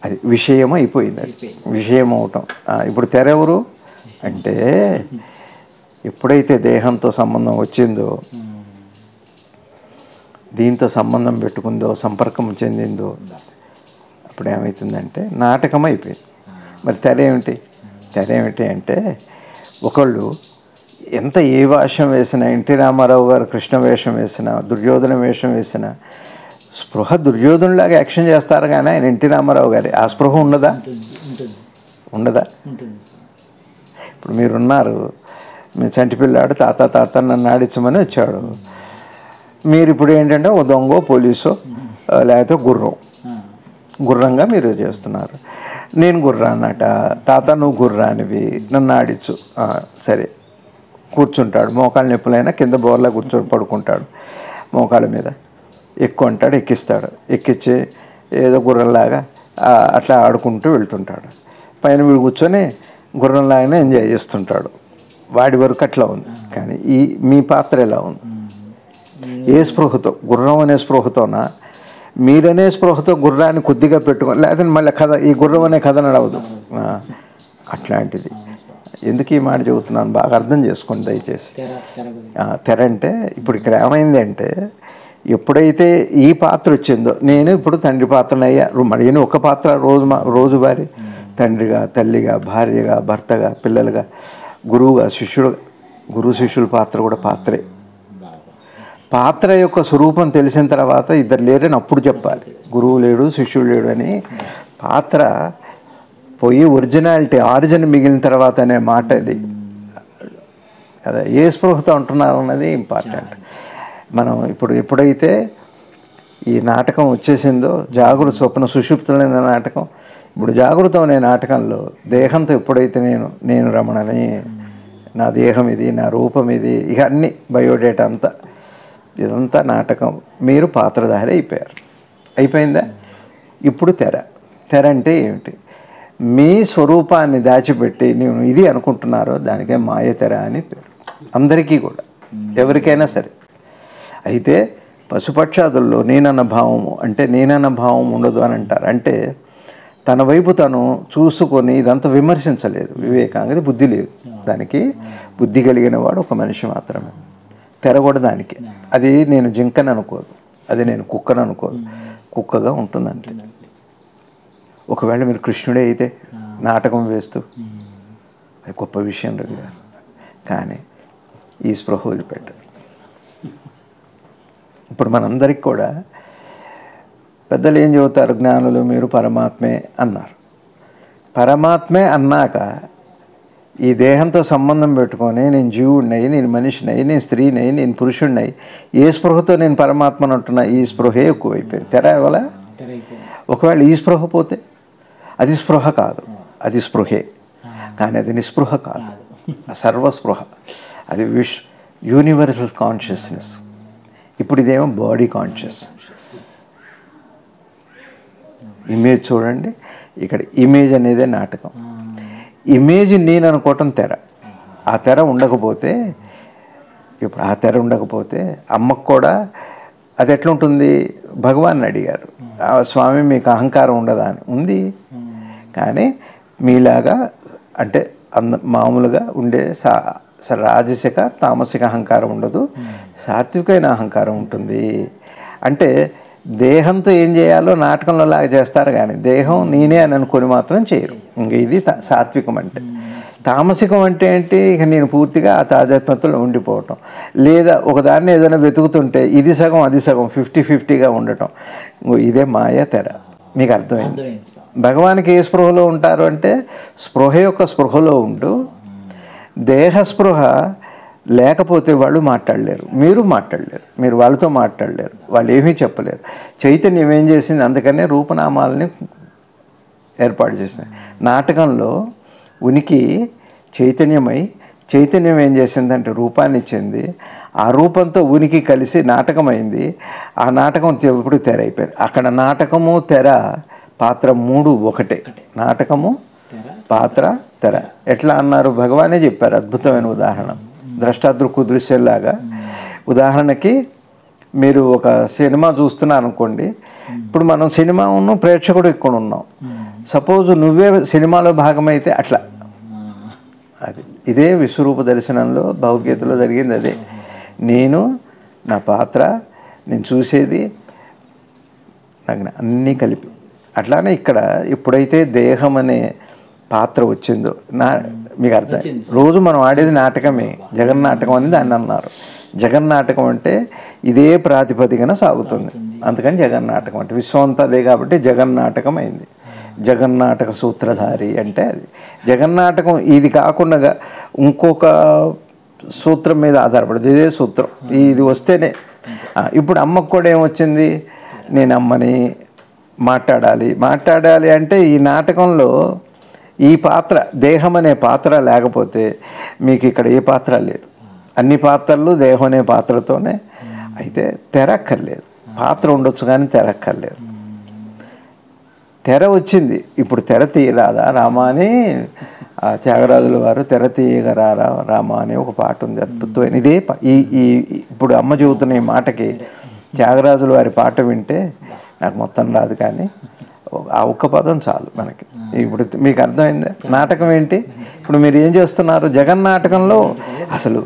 అది విషయం అయిపోయింది. అది విషయం అవటం. ఇప్పుడు తెర ఎవరు అంటే ఎప్పుడైతే దేహంతో సంబంధం వచ్చిందో, దీంతో సంబంధం పెట్టుకుందో, సంపర్కం చెందిందో, అప్పుడు ఏమవుతుందంటే నాటకం అయిపోయింది. మరి తెర ఏమిటి? తెర ఏమిటి అంటే ఒకళ్ళు ఎంత ఏ వేషం వేసినా, ఎన్టీ రామారావు గారు కృష్ణ వేషం వేసినా, దుర్యోధన వేషం వేసినా స్పృహ దుర్యోధనులాగా యాక్షన్ చేస్తారు కానీ ఆయన ఎన్టీ రామారావు గారి ఆ స్పృహ ఉండదా? ఉండదా? ఇప్పుడు మీరున్నారు, మీ చంటి పిల్లాడు తాత తాత నన్ను ఆడించమని వచ్చాడు. మీరు ఇప్పుడు ఏంటంటే ఓ దొంగో, పోలీసో, లేకపోతే గుర్రంగా మీరు చేస్తున్నారు. నేను గుర్రాన్నట, తాత నువ్వు గుర్రానివి, నన్ను ఆడించు. సరే, కూర్చుంటాడు, మోకాళ్ళ నొప్పులైనా కింద బోర్లా కూర్చొని పడుకుంటాడు, మోకాళ్ళ మీద ఎక్కువ అంటాడు, ఎక్కిస్తాడు, ఎక్కించి ఏదో గుర్రంలాగా అట్లా ఆడుకుంటూ వెళ్తుంటాడు. పైన వీడు కూర్చొని గుర్రంలాగానే ఎంజాయ్ చేస్తుంటాడు. వాడి వరకు అట్లా ఉంది. కానీ మీ పాత్ర ఎలా ఉంది? ఏ స్పృహతో? గుర్రం అనే స్పృహతోనా, మీరనే స్పృహతో గుర్రాన్ని కొద్దిగా పెట్టుకొని, లేకపోతే మళ్ళీ కథ ఈ గుర్రం అనే కథ నడవదు. అట్లాంటిది. ఎందుకు ఈ మాట చెబుతున్నాను బాగా అర్థం చేసుకోండి దయచేసి. తెర అంటే ఇప్పుడు ఇక్కడ ఏమైంది అంటే ఎప్పుడైతే ఈ పాత్ర వచ్చిందో, నేను ఇప్పుడు తండ్రి పాత్రనయ్యా, నేను ఒక పాత్ర రోజువారీ తండ్రిగా, తల్లిగా, భార్యగా, భర్తగా, పిల్లలుగా, గురువుగా, గురువు శిష్యుల పాత్ర కూడా పాత్రే. పాత్ర యొక్క స్వరూపం తెలిసిన తర్వాత ఇద్దరు లేరని అప్పుడు చెప్పాలి. గురువు లేడు, శిష్యుడు లేడు అని. పాత్ర పోయి ఒరిజినాలిటీ, ఆరిజిన్ మిగిలిన తర్వాత అనే మాట ఇది కదా. ఏ స్పృహతో ఉంటున్నారు అన్నది ఇంపార్టెంట్. మనం ఎప్పుడైతే ఈ నాటకం వచ్చేసిందో, జాగృత స్వప్న సుషుప్తులైన నాటకం, ఇప్పుడు జాగృతం అనే నాటకంలో దేహంతో ఎప్పుడైతే నేను రమణని, నా దేహం ఇది, నా రూపం ఇది, ఇక అన్నీ బయోడేటా అంతా, ఇదంతా నాటకం, మీరు పాత్రధారి అయిపోయారు. అయిపోయిందా? ఇప్పుడు తెర అంటే ఏమిటి? మీ స్వరూపాన్ని దాచిపెట్టి నేను ఇది అనుకుంటున్నారో దానికే మాయ తెర అని పేరు. అందరికీ కూడా, ఎవరికైనా సరే. అయితే పశుపక్షాదుల్లో నేనన్న భావము అంటే నేనన్న భావం ఉండదు అని అంటారు. అంటే తన వైపు తను చూసుకొని ఇదంతా విమర్శించలేదు వివేకాంగది. బుద్ధి లేదు దానికి. బుద్ధి కలిగిన వాడు ఒక మనిషి మాత్రమే. తెర కూడా దానికి. అది నేను జింకని అనుకోదు, అది నేను కుక్కను అనుకోదు, కుక్కగా ఉంటుంది అంతే. ఒకవేళ మీరు కృష్ణుడే అయితే నాటకం వేస్తూ, అది గొప్ప విషయం రవి గారు. కానీ ఈ స్పృహ వదిలిపెట్టదు. ఇప్పుడు మనందరికి కూడా పెద్దలు ఏం చెబుతారు, జ్ఞానులు మీరు పరమాత్మే అన్నారు. పరమాత్మే అన్నాక ఈ దేహంతో సంబంధం పెట్టుకొని నేను జీవుడినై, నేను మనిషినై, నేను స్త్రీనై, నేను పురుషుడినై, ఏ స్పృహతో నేను పరమాత్మను అంటున్నా, ఈ స్పృహే ఎక్కువైపోయింది. తెర వల్ల ఒకవేళ ఈ స్పృహ పోతే అది స్పృహ కాదు, అది స్పృహే. కానీ అది నిస్పృహ కాదు, సర్వస్పృహ. అది యూనివర్సల్ కాన్షియస్నెస్. ఇప్పుడు ఇదేమో బాడీ కాన్షియస్. ఇమేజ్ చూడండి, ఇక్కడ ఇమేజ్ అనేదే నాటకం. ఇమేజ్ నేను అనుకోవటం తెర. ఆ తెర ఉండకపోతే, ఇప్పుడు ఆ తెర ఉండకపోతే అమ్మకు కూడా అది ఎట్లుంటుంది? భగవాన్ అడిగారు, స్వామి మీకు అహంకారం ఉండదా అని. ఉంది, కానీ మీలాగా అంటే మామూలుగా ఉండే రాజసిక తామసిక అహంకారం ఉండదు, సాత్వికమైన అహంకారం ఉంటుంది. అంటే దేహంతో ఏం చేయాలో నాటకంలో లాగా చేస్తారు కానీ దేహం నేనే అని అనుకొని మాత్రం చేయరు. ఇంక ఇది సాత్వికం అంటే. తామసికం అంటే ఏంటి, ఇక నేను పూర్తిగా ఆ తాదాత్మ్యతలో ఉండిపోవటం, లేదా ఒకదాన్ని ఏదైనా వెతుకుతుంటే ఇది సగం అది సగం 50-50గా ఉండటం, ఇదే మాయ తెర. మీకు అర్థమైంది? భగవానికి ఏ స్పృహలో ఉంటారు అంటే స్పృహ యొక్క స్పృహలో ఉంటూ, దేహ స్పృహ లేకపోతే వాళ్ళు మాట్లాడలేరు, మీరు మాట్లాడలేరు, మీరు వాళ్ళతో మాట్లాడలేరు, వాళ్ళు ఏమీ చెప్పలేరు. చైతన్యం ఏం చేసింది, అందుకనే రూపనామాలని ఏర్పాటు చేసింది. నాటకంలో ఉనికి చైతన్యమై, చైతన్యం ఏం చేసిందంటే రూపాన్ని ఇచ్చింది, ఆ రూపంతో ఉనికి కలిసి నాటకమైంది. ఆ నాటకం ఇప్పుడు తెర అయిపోయింది. అక్కడ నాటకము తెర పాత్ర మూడు ఒకటే. నాటకము పాత్ర తెర. ఎట్లా అన్నారు, భగవానే చెప్పారు అద్భుతమైన ఉదాహరణ, ద్రష్టాదృక్కు దృశ్యంలాగా. ఉదాహరణకి మీరు ఒక సినిమా చూస్తున్నారు అనుకోండి, ఇప్పుడు మనం సినిమాను ప్రేక్షకుడు ఇక్కడ ఉన్నాం, సపోజ్ నువ్వే సినిమాలో భాగమైతే అట్లా. అది ఇదే విశ్వరూప దర్శనంలో భగవద్గీతలో జరిగింది. అదే నేను, నా పాత్ర, నేను చూసేది, నాకు అన్నీ కలిపి. అట్లానే ఇక్కడ ఎప్పుడైతే దేహం అనే పాత్ర వచ్చిందో, మీకు అర్థం, రోజు మనం ఆడేది నాటకమే, జగన్నాటకం అని దాన్ని అన్నారు. జగన్నాటకం అంటే ఇదే ప్రాతిపదికన సాగుతుంది, అందుకని జగన్నాటకం అంటే విశ్వం అంతా అదే కాబట్టి జగన్నాటకం అయింది. జగన్నాటక సూత్రధారి అంటే అది జగన్నాటకం. ఇది కాకుండా ఇంకొక సూత్రం మీద ఆధారపడదు, ఇదే సూత్రం, ఇది వస్తేనే. ఇప్పుడు అమ్మకు కూడా ఏమొచ్చింది, నేను అమ్మని మాట్లాడాలి అంటే ఈ నాటకంలో ఈ పాత్ర, దేహం అనే పాత్ర లేకపోతే మీకు ఇక్కడ ఏ పాత్ర లేదు. అన్ని పాత్రలు దేహం అనే పాత్రతోనే. అయితే తెరక్కర్లేదు, పాత్ర ఉండొచ్చు కానీ తెరక్కర్లేదు. తెర వచ్చింది, ఇప్పుడు తెర తీయరాదా రామా అని త్యాగరాజుల వారు తెర తీయగరారా రామా అనే ఒక పాట ఉంది, అద్భుతమైన. ఇదే ఈ ఇప్పుడు అమ్మ చెబుతున్న ఈ మాటకి త్యాగరాజుల వారి పాట వింటే నాకు మొత్తం రాదు, కానీ ఆ ఒక్క పదం చాలు మనకి. ఇప్పుడు మీకు అర్థమైందా నాటకం ఏంటి? ఇప్పుడు మీరు ఏం చేస్తున్నారు, జగన్నాటకంలో అసలు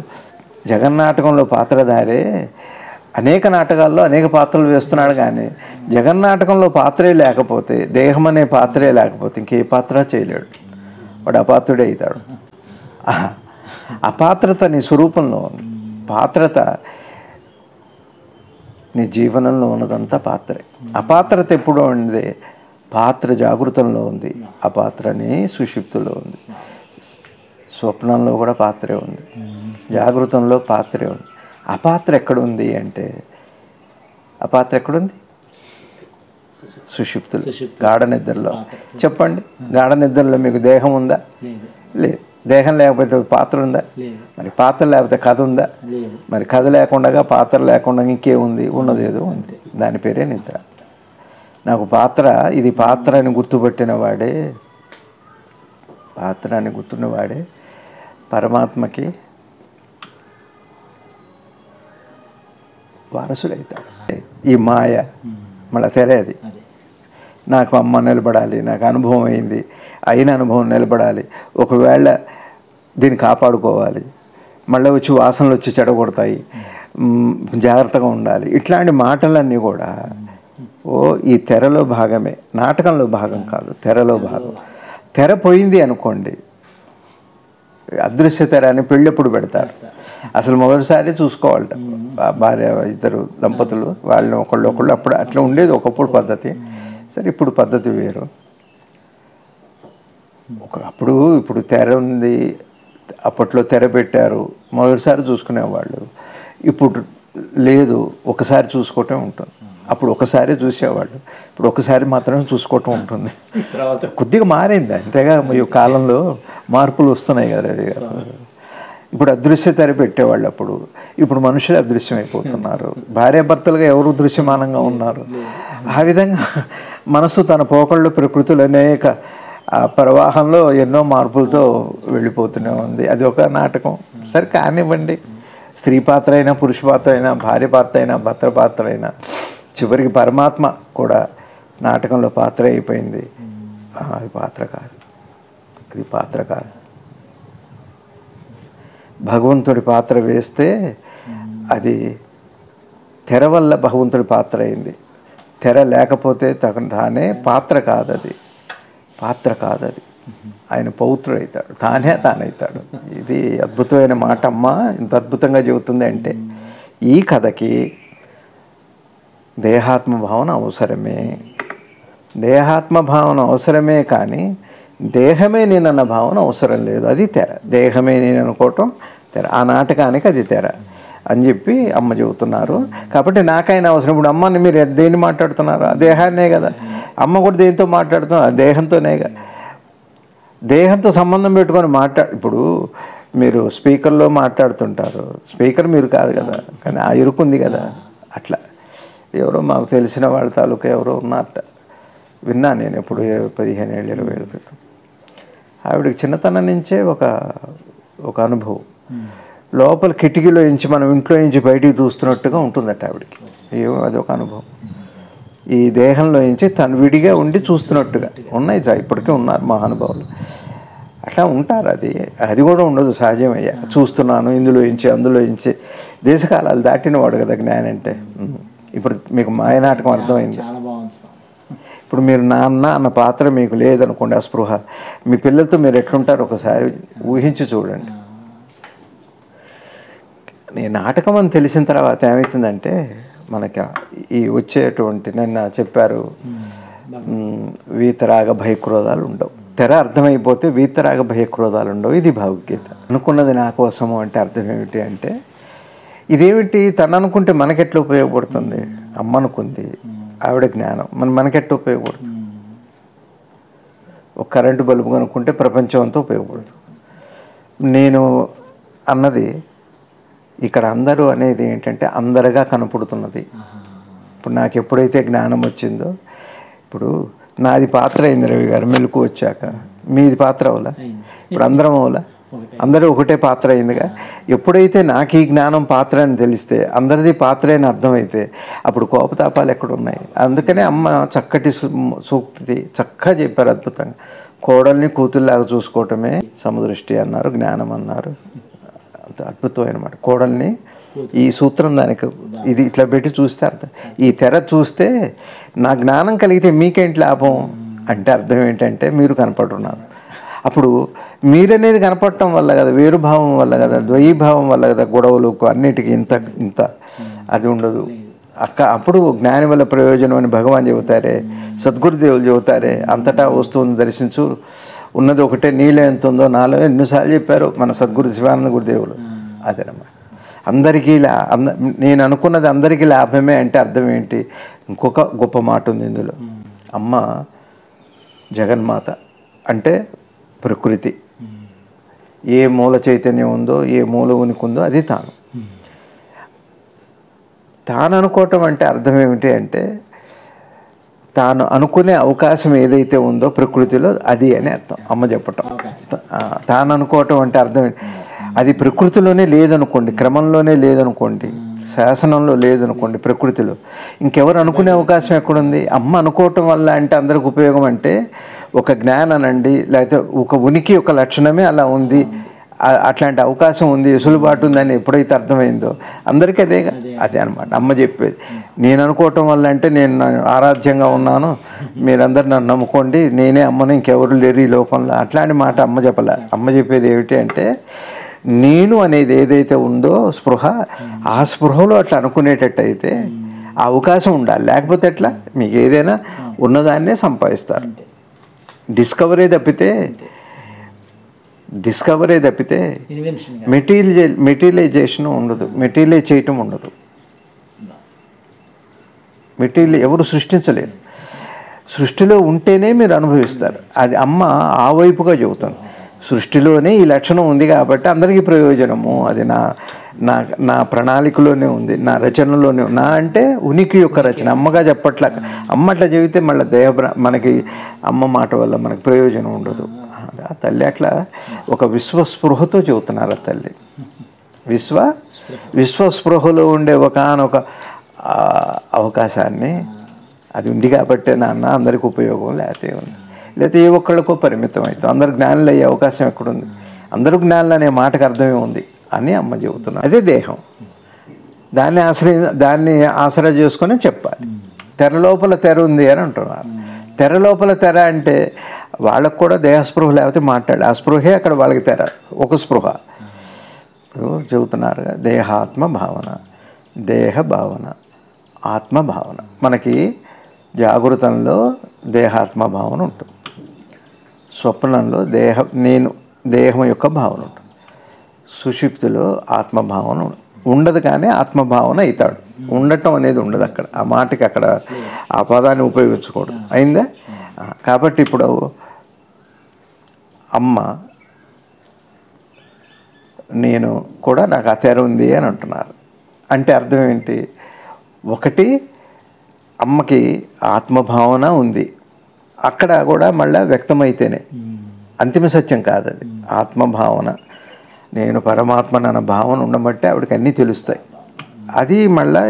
జగన్నాటకంలో పాత్రధారే అనేక నాటకాల్లో అనేక పాత్రలు వేస్తున్నాడు, కానీ జగన్నాటకంలో పాత్రే లేకపోతే, దేహం అనే పాత్రే లేకపోతే ఇంకే పాత్ర చేయలేడు, వాడు అపాత్రుడే అవుతాడు. అపాత్రత నీ స్వరూపంలో ఉంది, పాత్రత నీ జీవనంలో ఉన్నదంతా పాత్రే. అపాత్రత ఎప్పుడూ ఉంది, పాత్ర జాగృతంలో ఉంది, అపాత్రని సుషుప్తిలో ఉంది. స్వప్నంలో కూడా పాత్రే ఉంది, జాగృతంలో పాత్రే ఉంది. అపాత్ర ఎక్కడుంది అంటే, అపాత్ర ఎక్కడుంది, సుషుప్తులు, గాఢ నిద్రలో. చెప్పండి, గాఢ నిద్రలో మీకు దేహం ఉందా? లేదు. దేహం లేకపోతే పాత్ర ఉందా? మరి పాత్ర లేకపోతే కథ ఉందా? మరి కథ లేకుండా పాత్ర లేకుండా ఇంకేముంది? ఉన్నదేదో ఉంది, దాని పేరే నిద్ర. నాకు పాత్ర, ఇది పాత్ర అని గుర్తుపట్టిన వాడే, పాత్ర అని గుర్తున్నవాడే పరమాత్మకి వారసుడైతాడు. ఈ మాయ మళ్ళీ తెరేది. నాకు అమ్మ నిలబడాలి, నాకు అనుభవం అయింది, అయిన అనుభవం నిలబడాలి, ఒకవేళ దీన్ని కాపాడుకోవాలి, మళ్ళీ వచ్చి వాసనలు వచ్చి చెడగొడతాయి, జాగ్రత్తగా ఉండాలి, ఇట్లాంటి మాటలన్నీ కూడా ఈ తెరలో భాగమే, నాటకంలో భాగం కాదు, తెరలో భాగం. తెర పోయింది అనుకోండి, అదృశ్య తెర అని పెళ్ళెప్పుడు పెడతారు, అసలు మొదటిసారి చూసుకోవాలట భార్య, ఇద్దరు దంపతులు, వాళ్ళని ఒకళ్ళు అప్పుడు అట్లా ఉండేది ఒకప్పుడు పద్ధతి. సరే ఇప్పుడు పద్ధతి వేరు. ఇప్పుడు తెర ఉంది, అప్పట్లో తెర పెట్టారు, మొదటిసారి చూసుకునేవాళ్ళు, ఇప్పుడు లేదు, ఒకసారి చూసుకోవటం ఉంటుంది. అప్పుడు ఒకసారి చూసేవాళ్ళు, ఇప్పుడు ఒకసారి మాత్రమే చూసుకోవటం ఉంటుంది. కొద్దిగా మారింది అంతేగా, ఈ కాలంలో మార్పులు వస్తున్నాయి కదా. ఇప్పుడు అదృశ్య తెర పెట్టేవాళ్ళు అప్పుడు, ఇప్పుడు మనుషులు అదృశ్యం అయిపోతున్నారు, భార్యాభర్తలుగా ఎవరు దృశ్యమానంగా ఉన్నారు. ఆ విధంగా మనసు తన పోకళ్ళు ప్రకృతులు అనేక ప్రవాహంలో ఎన్నో మార్పులతో వెళ్ళిపోతూనే ఉంది. అది ఒక నాటకం. సరే కానివ్వండి, స్త్రీ పాత్ర అయినా, పురుష పాత్ర అయినా, భార్య పాత్ర అయినా, భర్త పాత్ర అయినా, చివరికి పరమాత్మ కూడా నాటకంలో పాత్ర అయిపోయింది. అది పాత్ర కాదు, అది పాత్ర కాదు. భగవంతుడి పాత్ర వేస్తే అది తెర వల్ల భగవంతుడి పాత్ర అయింది. తెర లేకపోతే తానే పాత్ర కాదు, అది పాత్ర కాదు, అది ఆయన పౌత్రుడవుతాడు, తానవుతాడు. ఇది అద్భుతమైన మాట అమ్మ ఇంత అద్భుతంగా చెబుతుంది అంటే, ఈ కథకి దేహాత్మ భావన అవసరమే. దేహాత్మ భావన అవసరమే కానీ దేహమే నేనన్న భావన అవసరం లేదు. అది తెర. దేహమే నేను అనుకోవటం తెర. ఆ నాటకానికి అది తెర అని చెప్పి అమ్మ చెబుతున్నారు. కాబట్టి నాకైనా అవసరం. ఇప్పుడు అమ్మని మీరు దేన్ని మాట్లాడుతున్నారు? ఆ దేహాన్నే కదా. అమ్మ కూడా దేనితో మాట్లాడుతున్నారు? ఆ దేహంతోనే కదా. దేహంతో సంబంధం పెట్టుకొని ఇప్పుడు మీరు స్పీకర్లో మాట్లాడుతుంటారు, స్పీకర్ మీరు కాదు కదా, కానీ ఆ ఇరుకుంది కదా. అట్లా ఎవరో మాకు తెలిసిన వాళ్ళ తాలూకా ఎవరో ఉన్నారట, విన్నా నేను ఎప్పుడు 15 ఏళ్ళు 20 ఏళ్ళ క్రితం. ఆవిడకి చిన్నతనం నుంచే ఒక అనుభవం. లోపల కిటికీలో నుంచి మనం ఇంట్లో నుంచి బయటికి చూస్తున్నట్టుగా ఉంటుందట ఆవిడకి. ఏమో అదొక అనుభవం. ఈ దేహంలో నుంచి తను విడిగా ఉండి చూస్తున్నట్టుగా ఉన్నాయి. ఇప్పటికీ ఉన్నారు మహానుభావులు, అట్లా ఉంటారు. అది కూడా ఉండదు, సహజమయ్యా. చూస్తున్నాను ఇందులో నుంచి అందులో నుంచి. దేశకాలాలు దాటినవాడు కదా జ్ఞానం అంటే. ఇప్పుడు మీకు మాయనాటకం అర్థమైంది. ఇప్పుడు మీరు నాన్న అన్న పాత్ర మీకు లేదనుకోండి, ఆ స్పృహ, మీ పిల్లలతో మీరు ఎట్లుంటారు ఒకసారి ఊహించి చూడండి. ఈ నాటకం అని తెలిసిన తర్వాత ఏమవుతుందంటే, మనకి ఈ వచ్చేటువంటి నిన్న చెప్పారు వీతరాగ భయక్రోధాలు ఉండవు. తెర అర్థమైపోతే వీతరాగ భయక్రోధాలు ఉండవు. ఇది భగవద్గీత. అనుకున్నది నా కోసము అంటే అర్థం ఏమిటి అంటే, ఇదేమిటి తను అనుకుంటే మనకెట్లా ఉపయోగపడుతుంది? అమ్మ అనుకుంది, ఆవిడ జ్ఞానం మనకెట్లా ఉపయోగపడుతుంది? ఒక కరెంటు బల్బు కనుక్కుంటే ప్రపంచం అంతా ఉపయోగపడుతుంది. నేను అన్నది ఇక్కడ అందరూ అనేది ఏంటంటే అందరిగా కనపడుతున్నది. ఇప్పుడు నాకు ఎప్పుడైతే జ్ఞానం వచ్చిందో, ఇప్పుడు నాది పాత్ర అయింది రవి గారు, మెలకు వచ్చాక మీది పాత్ర అవలా? ఇప్పుడు అందరం అవలా? అందరూ ఒకటే పాత్ర అయిందిగా. ఎప్పుడైతే నాకు ఈ జ్ఞానం పాత్ర అని తెలిస్తే, అందరిది పాత్ర అని అర్థమైతే, అప్పుడు కోపతాపాలు ఎక్కడున్నాయి? అందుకనే అమ్మ చక్కటి సూక్తి చక్కగా చెప్పారు, అద్భుతంగా. కోడల్ని కూతుల్లాగా చూసుకోవటమే సమదృష్టి అన్నారు, జ్ఞానం అన్నారు. అంత అద్భుతమైన మాట. కోడల్ని ఈ సూత్రం దానికి ఇది ఇట్లా పెట్టి చూస్తే అర్థం. ఈ తెర చూస్తే నా జ్ఞానం కలిగితే మీకేంటి లాభం అంటే అర్థం ఏంటంటే, మీరు కనపడుతున్నారు. అప్పుడు మీరనేది కనపడటం వల్ల కదా, వేరుభావం వల్ల కదా, ద్వయీభావం వల్ల కదా గొడవలు అన్నిటికీ ఇంత అది ఉండదు. అప్పుడు జ్ఞాని వల్ల ప్రయోజనం అని భగవాన్ చెబుతారే, సద్గురుదేవులు చెబుతారే, అంతటా వస్తువుని దర్శించు, ఉన్నది ఒకటే, నీలో ఎంత ఉందో నాలో ఎన్నిసార్లు చెప్పారు మన సద్గురు శివానంద గురుదేవులు. అదేనమ్మా. అందరికీ నేను అనుకున్నది అందరికీ లాభమే అంటే అర్థం ఏంటి? ఇంకొక గొప్ప మాట ఉంది ఇందులో. అమ్మ జగన్మాత అంటే ప్రకృతి. ఏ మూల చైతన్యం ఉందో, ఏ మూల ఉనికి ఉందో అది తాను అనుకోవటం అంటే అర్థం ఏమిటి అంటే, తాను అనుకునే అవకాశం ఏదైతే ఉందో ప్రకృతిలో అది అని అర్థం అమ్మ చెప్పటం. తాను అనుకోవటం అంటే అర్థం అది ప్రకృతిలోనే లేదనుకోండి, క్రమంలోనే లేదనుకోండి, శాసనంలో లేదనుకోండి, ప్రకృతిలో ఇంకెవరు అనుకునే అవకాశం ఎక్కడుంది? అమ్మ అనుకోవటం వల్ల అంటే అందరికి ఉపయోగం అంటే, ఒక జ్ఞానానండి, లేకపోతే ఒక ఉనికి ఒక లక్షణమే అలా ఉంది, అట్లాంటి అవకాశం ఉంది, వెసులుబాటు ఉందని ఎప్పుడైతే అర్థమైందో అందరికీ అదే అనమాట అమ్మ చెప్పేది. నేను అనుకోవటం వల్ల అంటే నేను ఆరాధ్యంగా ఉన్నాను, మీరందరూ నన్ను నమ్ముకోండి, నేనే అమ్మను, ఇంకెవరు లేరు ఈ లోకంలో, అట్లాంటి మాట అమ్మ చెప్పలే. అమ్మ చెప్పేది ఏమిటి అంటే, నేను అనేది ఏదైతే ఉందో స్పృహ, ఆ స్పృహలో అట్లా అనుకునేటట్టయితే ఆ అవకాశం ఉండాలి. లేకపోతే ఎట్లా? మీకు ఏదైనా ఉన్నదాన్నే సంపాదిస్తారు. డిస్కవరీ తప్పితే మెటీరియలైజేషన్ ఉండదు, మెటీరియలైజ్ చేయటం ఉండదు. మెటీరియల్ ఎవరు సృష్టించలేరు. సృష్టిలో ఉంటేనే మీరు అనుభవిస్తారు. అది అమ్మ ఆ వైపుగా చెబుతాను. సృష్టిలోనే ఈ లక్షణం ఉంది కాబట్టి అందరికీ ప్రయోజనము, అది నా ప్రణాళికలోనే ఉంది, నా రచనలోనే. నా అంటే ఉనికి యొక్క రచన. అమ్మగా చెప్పట్ల. అమ్మ అట్లా చెబితే మళ్ళీ మనకి అమ్మ మాట వల్ల మనకు ప్రయోజనం ఉండదు. ఆ తల్లి అట్లా ఒక విశ్వస్పృహతో చెబుతున్నారు. ఆ తల్లి విశ్వస్పృహలో ఉండే ఒకనొక అవకాశాన్ని, అది ఉంది కాబట్టే నాన్న అందరికి ఉపయోగం, లేకపోతే ఏ ఒక్కళ్ళకో పరిమితం అవుతాం. అందరు జ్ఞానులు అయ్యే అవకాశం ఎక్కడుంది? అందరూ జ్ఞానులు అనే మాటకు అర్థమే ఉంది అని అమ్మ చెబుతున్నారు. అదే దేహం. దాన్ని ఆసరా చేసుకొని చెప్పాలి. తెర లోపల తెర ఉంది అని అంటున్నారు. తెర లోపల తెర అంటే వాళ్ళకు కూడా దేహస్పృహ లేకపోతే మాట్లాడాలి. ఆ స్పృహే అక్కడ వాళ్ళకి తెర, ఒక స్పృహ చెబుతున్నారు. దేహాత్మ భావన, దేహ భావన, ఆత్మ భావన. మనకి జాగృతంలో దేహాత్మ భావన ఉంటుంది, స్వప్నంలో దేహం యొక్క భావన ఉంటుంది, సుషుప్తిలో ఆత్మభావన ఉండదు. కానీ ఆత్మభావన అవుతాడు. ఉండటం అనేది ఉండదు అక్కడ. ఆ మాటకి అక్కడ ఆ పదాన్ని ఉపయోగించకూడదు. అయిందా? కాబట్టి ఇప్పుడు అమ్మ నేను కూడా నాకు ఆ తెర ఉంది అని అంటున్నారు. అంటే అర్థం ఏంటి? ఒకటి, అమ్మకి ఆత్మభావన ఉంది, అక్కడ కూడా మళ్ళీ వ్యక్తమైతేనే అంతిమ సత్యం కాదు అది. ఆత్మభావన, నేను పరమాత్మను అన్న భావన ఉండబట్టే ఆవిడకి అన్నీ తెలుస్తాయి. అది మళ్ళీ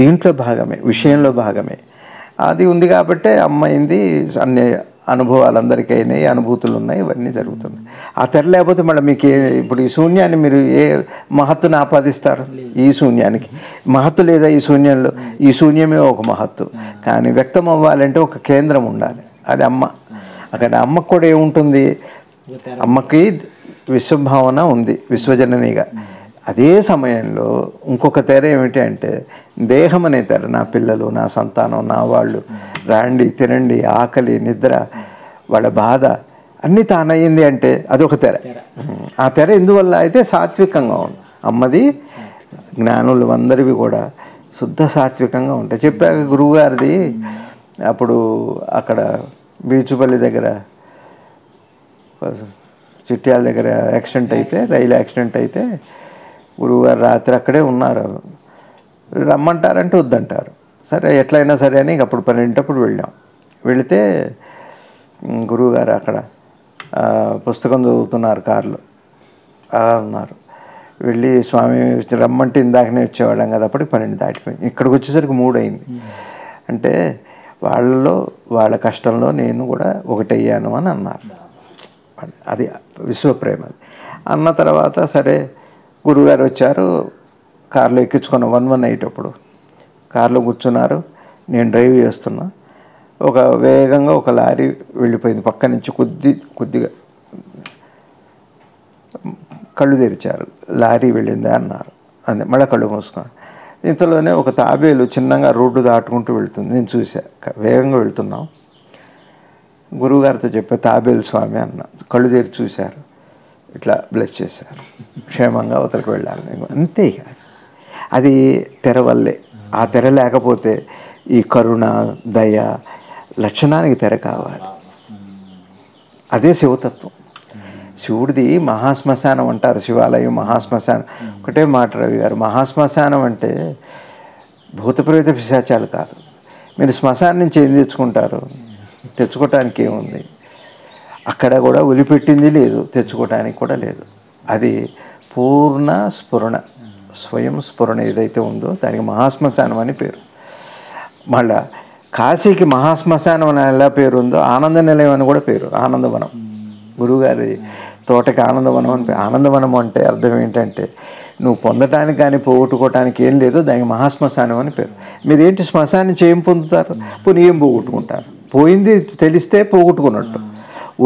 దీంట్లో భాగమే, విషయంలో భాగమే. అది ఉంది కాబట్టే అమ్మైంది. అన్ని అనుభవాలు అందరికీ అయినాయి, అనుభూతులు ఉన్నాయి, ఇవన్నీ జరుగుతున్నాయి. ఆ తెర లేకపోతే మళ్ళీ మీకు ఇప్పుడు ఈ శూన్యాన్ని మీరు ఏ మహత్తుని ఆపాదిస్తారు? ఈ శూన్యానికి మహత్తు లేదా? ఈ శూన్యంలో ఈ శూన్యమే ఒక మహత్తు. కానీ వ్యక్తం అవ్వాలంటే ఒక కేంద్రం ఉండాలి, అది అమ్మ. అక్కడ అమ్మకు కూడా ఏముంటుంది? అమ్మకి విశ్వభావన ఉంది, విశ్వజననిగా. అదే సమయంలో ఇంకొక తెర ఏమిటి అంటే దేహం అనే తెర. నా పిల్లలు, నా సంతానం, నా వాళ్ళు, రాండి తినండి, ఆకలి, నిద్ర, వాళ్ళ బాధ అన్నీ తానయ్యింది అంటే అదొక తెర. ఆ తెర ఎందువల్ల అయితే సాత్వికంగా ఉంది. అమ్మది జ్ఞానులు అందరివి కూడా శుద్ధ సాత్వికంగా ఉంటాయి. చెప్పాక గురువుగారిది అప్పుడు అక్కడ బీచుపల్లి దగ్గర, చిట్యాల దగ్గర యాక్సిడెంట్ అయితే, రైలు యాక్సిడెంట్ అయితే గురువుగారు రాత్రి అక్కడే ఉన్నారు. రమ్మంటారంటే వద్దంటారు. సరే ఎట్లయినా సరే అని అప్పుడు 12 వెళ్ళాం. వెళితే గురువుగారు అక్కడ పుస్తకం చదువుతున్నారు కారులో, అలా ఉన్నారు. వెళ్ళి స్వామి రమ్మంటే ఇందాకనే వచ్చేవాళ్ళం కదా, అప్పటికి 12 దాటిపోయింది. ఇక్కడికి వచ్చేసరికి 3 అయింది. అంటే వాళ్ళలో వాళ్ళ కష్టంలో నేను కూడా ఒకటయ్యాను అని అన్నారు. అది విశ్వప్రేమ. అన్న తర్వాత సరే గురువుగారు వచ్చారు, కారులో ఎక్కించుకున్న 118 అప్పుడు కారులో కూర్చున్నారు. నేను డ్రైవ్ చేస్తున్నా. ఒక వేగంగా ఒక లారీ వెళ్ళిపోయింది పక్క నుంచి. కొద్దిగా కళ్ళు తెరిచారు. లారీ వెళ్ళిందా అన్నారు. అంతే, మళ్ళీ కళ్ళు మూసుకున్నాను. ఇంతలోనే ఒక తాబేలు చిన్నగా రోడ్డు దాటుకుంటూ వెళ్తుంది. నేను చూసా, వేగంగా వెళ్తున్నాం. గురువుగారితో చెప్పే తాబేలు స్వామి అన్న. కళ్ళు తెరిచి చూశారు, ఇట్లా బ్లెస్ చేశారు, క్షేమంగా అవతలకు వెళ్ళాలి. అంతే. అది తెర వల్లే. ఆ తెర లేకపోతే ఈ కరుణ, దయ లక్షణానికి తెర కావాలి. అదే శివతత్వం. శివుడిది మహాశ్మశానం అంటారు, శివాలయం మహాశ్మశానం. ఒకటే మాట రవి గారు, మహాశ్మశానం అంటే భూతప్రేత పిశాచాలు కాదు. మీరు శ్మశానం నుంచి ఏం తెచ్చుకుంటారు? తెచ్చుకోవటానికి ఏముంది? అక్కడ కూడా ఒలిపెట్టింది లేదు, తెచ్చుకోవటానికి కూడా లేదు. అది పూర్ణ స్ఫురణ, స్వయం స్ఫురణ ఏదైతే ఉందో దానికి మహాశ్మశానం అని పేరు. మళ్ళా కాశీకి మహాశ్మశానం అని ఎలా పేరు ఉందో ఆనంద నిలయం అని కూడా పేరు. ఆనందవనం, గురువుగారి తోటకి ఆనందవనం అని పేరు. ఆనందవనం అంటే అర్థం ఏంటంటే నువ్వు పొందటానికి కానీ పోగొట్టుకోవటానికి ఏం లేదో దానికి మహాశ్మశానం అని పేరు. మీరేంటి శ్మశానం నుంచి ఏం పొందుతారు? పోనీ ఏం పోగొట్టుకుంటారు? పోయింది తెలిస్తే పోగొట్టుకున్నట్టు,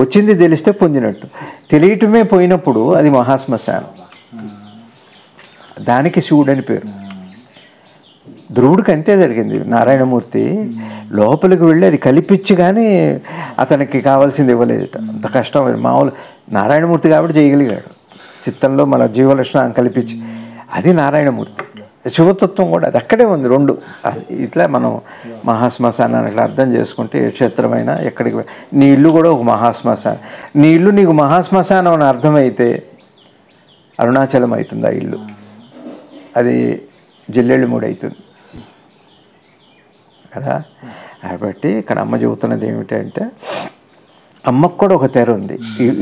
వచ్చింది తెలిస్తే పొందినట్టు. తెలియటమే పోయినప్పుడు అది మహాశ్మశానం. దానికి శివుడు అని పేరు. ధ్రువుడికి అంతే జరిగింది. నారాయణమూర్తి లోపలికి వెళ్ళి అది కల్పించి కానీ అతనికి కావాల్సింది ఇవ్వలేదట. అంత కష్టం. మామూలు నారాయణమూర్తి కాబట్టి చేయగలిగాడు. చిత్తంలో మన జీవలక్షణం కల్పించి, అది నారాయణమూర్తి. శివతత్వం కూడా అది అక్కడే ఉంది. 2 ఇట్లా మనం మహాశ్మశానాన్ని ఇట్లా అర్థం చేసుకుంటే ఏ క్షేత్రమైన ఎక్కడికి నీ ఇల్లు కూడా ఒక మహాశ్మశానం. నీ ఇల్లు నీకు మహాశ్మశానం అని అర్థమైతే అరుణాచలం అవుతుంది ఆ ఇల్లు. అది జిల్లెళ్ళిమూడి అవుతుంది కదా. కాబట్టి ఇక్కడ అమ్మ చెబుతున్నది ఏమిటంటే అమ్మకు కూడా ఒక తెర ఉంది.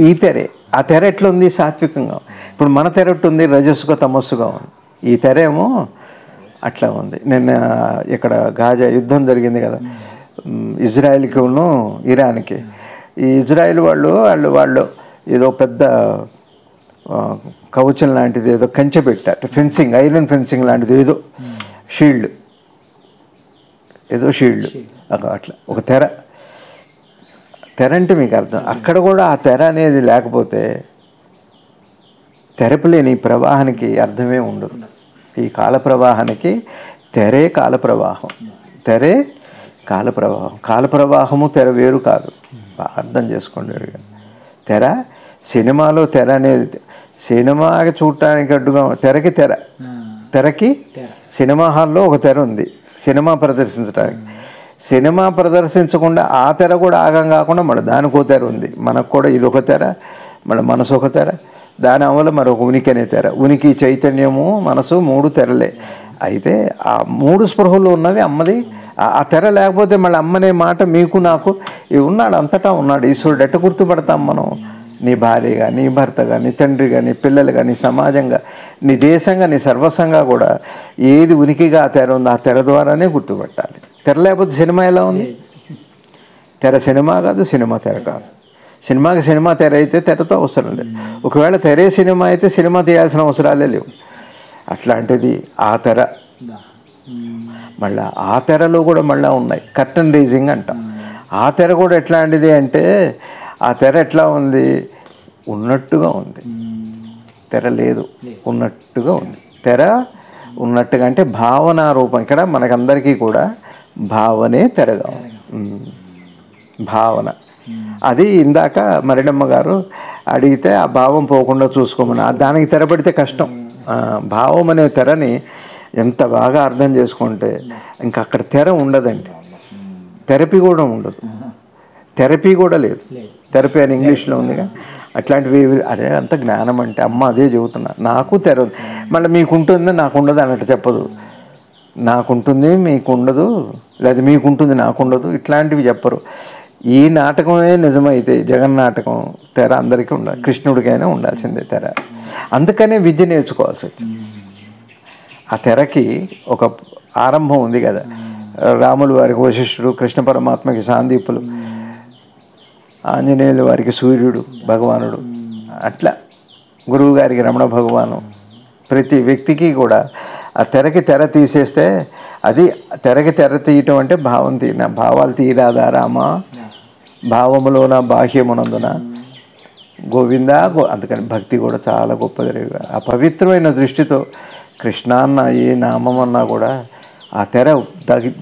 ఈ తెరే. ఆ తెర ఎట్లా ఉంది? సాత్వికంగా. ఇప్పుడు మన తెర ఉంది రజస్సుగా తమస్సుగా ఉంది. ఈ తెర ఏమో అట్లా ఉంది. నిన్న ఇక్కడ గాజా యుద్ధం జరిగింది కదా, ఇజ్రాయెల్కిను ఇరాన్కి. ఈ ఇజ్రాయెల్ వాళ్ళు ఏదో పెద్ద కవచం లాంటిది ఏదో కంచె పెట్టారు, ఫెన్సింగ్, ఐరన్ ఫెన్సింగ్ లాంటిది, ఏదో షీల్డ్, ఏదో షీల్డ్ అట్లా ఒక తెర అంటే మీకు అర్థం. అక్కడ కూడా ఆ తెర అనేది లేకపోతే తెరపు లేని ప్రవాహానికి అర్థమే ఉండదు. ఈ కాల ప్రవాహానికి తెరే కాల ప్రవాహం, తెరే కాల ప్రవాహం. కాల ప్రవాహము తెర వేరు కాదు, అర్థం చేసుకోండి. తెర సినిమాలో తెర అనేది సినిమాకి చూడటానికి అడ్డుగా తెరకి తెర, తెరకి సినిమా హాల్లో ఒక తెర ఉంది సినిమా ప్రదర్శించడానికి. సినిమా ప్రదర్శించకుండా ఆ తెర కూడా ఆగం కాకుండా మళ్ళీ దానికి ఒక తెర ఉంది. మనకు కూడా ఇది ఒక తెర, మళ్ళీ మనసు ఒక తెర, దాని వల్ల మరొక ఉనికి అనే తెర. ఉనికి, చైతన్యము, మనసు 3 తెరలే. అయితే ఆ 3 స్పృహలు ఉన్నవి అమ్మది. ఆ తెర లేకపోతే మళ్ళీ అమ్మనే మాట మీకు నాకు ఇవి ఉన్నాడు, అంతటా ఉన్నాడు ఈశ్వరుడు. ఎట్ట గుర్తుపడతాం మనం? నీ భార్యగా, నీ భర్తగా, నీ తండ్రిగా, నీ పిల్లలుగా, నీ సమాజంగా, నీ దేశంగా, నీ సర్వస్వంగా కూడా ఏది ఉనికిగా ఆ తెర ఉందో ఆ తెర ద్వారానే గుర్తుపట్టాలి. తెర లేకపోతే సినిమా ఎలా ఉంది? తెర సినిమా కాదు, సినిమా తెర కాదు. సినిమాకి సినిమా తెర అయితే తెరతో అవసరం లేదు. ఒకవేళ తెరే సినిమా అయితే సినిమా తీయాల్సిన అవసరాలే లేవు. అట్లాంటిది ఆ తెర. మళ్ళీ ఆ తెరలో కూడా మళ్ళీ ఉన్నాయి కర్టన్ రేజింగ్ అంటాం. ఆ తెర కూడా ఎట్లాంటిది అంటే ఆ తెర ఎట్లా ఉంది? ఉన్నట్టుగా ఉంది. తెర లేదు, ఉన్నట్టుగా ఉంది. తెర ఉన్నట్టుగా అంటే భావన రూపం. ఇక్కడ మనకందరికీ కూడా భావనే తెరగా ఉంది. భావన అది ఇందాక మరిడమ్మ గారు అడిగితే ఆ భావం పోకుండా చూసుకోమని. దానికి తెరపడితే కష్టం. భావం అనే తెరని ఎంత బాగా అర్థం చేసుకుంటే ఇంకా అక్కడ తెర ఉండదండి. థెరపీ కూడా ఉండదు, థెరపీ కూడా లేదు. థెరపీ అని ఇంగ్లీష్లో ఉందిగా. అట్లాంటివి అదే అంత జ్ఞానం అంటే. అమ్మ అదే చెబుతున్నా. నాకు తెర ఉంది, మళ్ళీ మీకుంటుంది నాకు ఉండదు అన్నట్టు చెప్పదు. నాకుంటుంది మీకు ఉండదు, లేదా మీకుంటుంది నాకు ఉండదు, ఇట్లాంటివి చెప్పరు. ఈ నాటకమే నిజమైతే జగన్ నాటకం తెర అందరికీ ఉండాలి, కృష్ణుడికైనా ఉండాల్సిందే తెర. అందుకనే విద్య నేర్చుకోవాల్సి వచ్చింది. ఆ తెరకి ఒక ఆరంభం ఉంది కదా. రాములు వారికి వశిష్ఠుడు, కృష్ణ పరమాత్మకి సాందీపులు, ఆంజనేయులు వారికి సూర్యుడు భగవానుడు, అట్లా గురువు గారికి రమణ భగవాను. ప్రతి వ్యక్తికి కూడా ఆ తెరకి తెర తీసేస్తే అది తెరకి తెర తీయటం అంటే భావం తీన భావాలు తీరాదా రామా భావములోన బాహ్యమునందున గోవిందా అందుకని భక్తి కూడా చాలా గొప్పది. ఆ పవిత్రమైన దృష్టితో కృష్ణాన్న ఏ నామం అన్నా కూడా ఆ తెర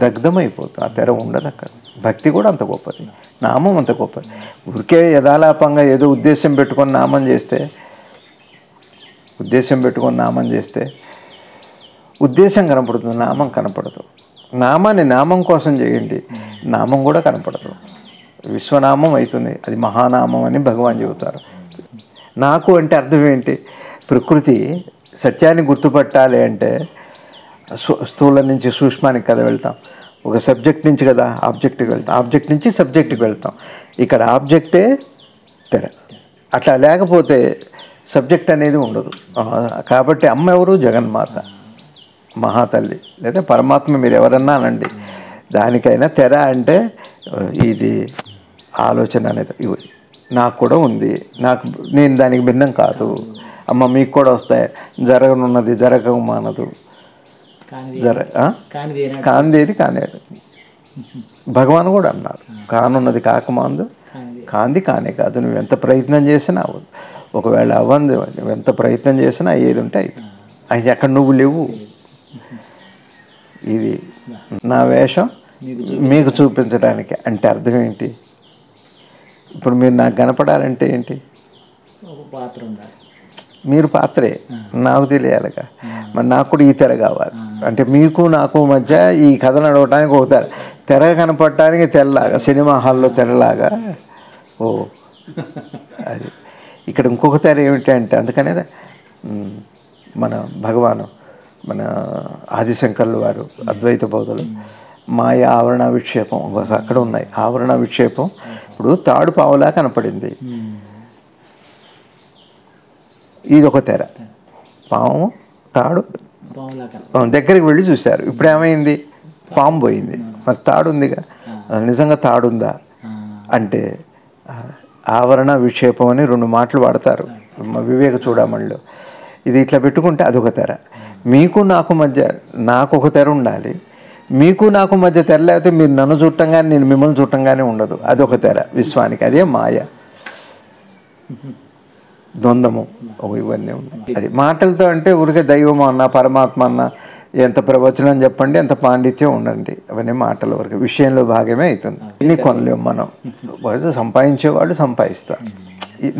దగ్ధమైపోతుంది. ఆ తెర ఉండదు అక్కడ. భక్తి కూడా అంత గొప్పది, నామం అంత గొప్పది. ఊరికే యథాలాపంగా ఏదో ఉద్దేశం పెట్టుకొని నామం చేస్తే ఉద్దేశం కనపడుతుంది, నామం కనపడదు. నామాన్ని నామం కోసం చేయండి, నామం కూడా కనపడదు. విశ్వనామం అవుతుంది, అది మహానామం అని భగవాన్ చెబుతారు. నాకు అంటే అర్థం ఏంటి? ప్రకృతి సత్యాన్ని గుర్తుపట్టాలి అంటే స్థూలం నుంచి సూక్ష్మానికి కదా వెళ్తాం. ఒక సబ్జెక్ట్ నుంచి కదా ఆబ్జెక్ట్కి వెళ్తాం, ఆబ్జెక్ట్ నుంచి సబ్జెక్ట్కి వెళ్తాం. ఇక్కడ ఆబ్జెక్టే తెర. అట్లా లేకపోతే సబ్జెక్ట్ అనేది ఉండదు. కాబట్టి అమ్మ ఎవరు? జగన్మాత, మహాతల్లి లేదా పరమాత్మ, మీరు ఎవరన్నా అనండి. దానికైనా తెర అంటే ఇది ఆలోచన అనేది నాకు కూడా ఉంది, నేను దానికి భిన్నం కాదు. అమ్మ మీకు కూడా వస్తాయి, జరగనున్నది జరగమానదు, కాందేది కానేది. భగవాన్ కూడా అన్నారు, కానున్నది కాకమాందు, కాంది కానే కాదు. నువ్వు ఎంత ప్రయత్నం చేసినా అవ్వదు. ఒకవేళ అవ్వంది, నువ్వు ఎంత ప్రయత్నం చేసినా ఏది ఉంటే అది అక్కడ నువ్వు లేవు. ఇది నా వేషం మీకు చూపించడానికి. అంటే అర్థం ఏంటి? ఇప్పుడు మీరు నాకు కనపడాలంటే ఏంటి? మీరు పాత్రే, నాకు తెలియాలిగా. మరి నాకు కూడా ఈ తెర కావాలి. అంటే మీకు నాకు మధ్య ఈ కథ నడవటానికి ఒక తెర కనపడటానికి తెరలాగా, సినిమా హాల్లో తెరలాగా. అది ఇక్కడ ఇంకొక తెర ఏమిటి అంటే, అందుకనే మన భగవాను, మన ఆదిశంకర్లు వారు, అద్వైత బోధలు, మాయ ఆవరణ విక్షేపం అక్కడ ఉన్నాయి. ఆవరణ విక్షేపం ఇప్పుడు తాడు పావులా కనపడింది, ఇది ఒక తెర. పాము తాడు దగ్గరికి వెళ్ళి చూశారు, ఇప్పుడు ఏమైంది? పాము పోయింది, మరి తాడు ఉందిగా. నిజంగా తాడుందా అంటే ఆవరణ విక్షేపం అని 2 మాటలు వాడతారు వివేక చూడమణిలో. ఇది ఇట్లా పెట్టుకుంటే అదొక తెర. మీకు నాకు మధ్య నాకు ఒక తెర ఉండాలి, మీకు నాకు మధ్య తెర లేకపోతే మీరు నన్ను చూడటంగానే నేను మిమ్మల్ని చూడటంగానే ఉండదు. అదొక తెర విశ్వానికి. అదే మాయ, ద్వంద్వము, ఇవన్నీ ఉన్నాయి. అది మాటలతో అంటే ఊరికే దైవం అన్న పరమాత్మ అన్న ఎంత ప్రవచనం చెప్పండి, ఎంత పాండిత్యం ఉండండి, అవన్నీ మాటల వరకు, విషయంలో భాగమే అవుతుంది. ఇన్ని కొనలేము మనం. సంపాదించేవాళ్ళు సంపాదిస్తారు,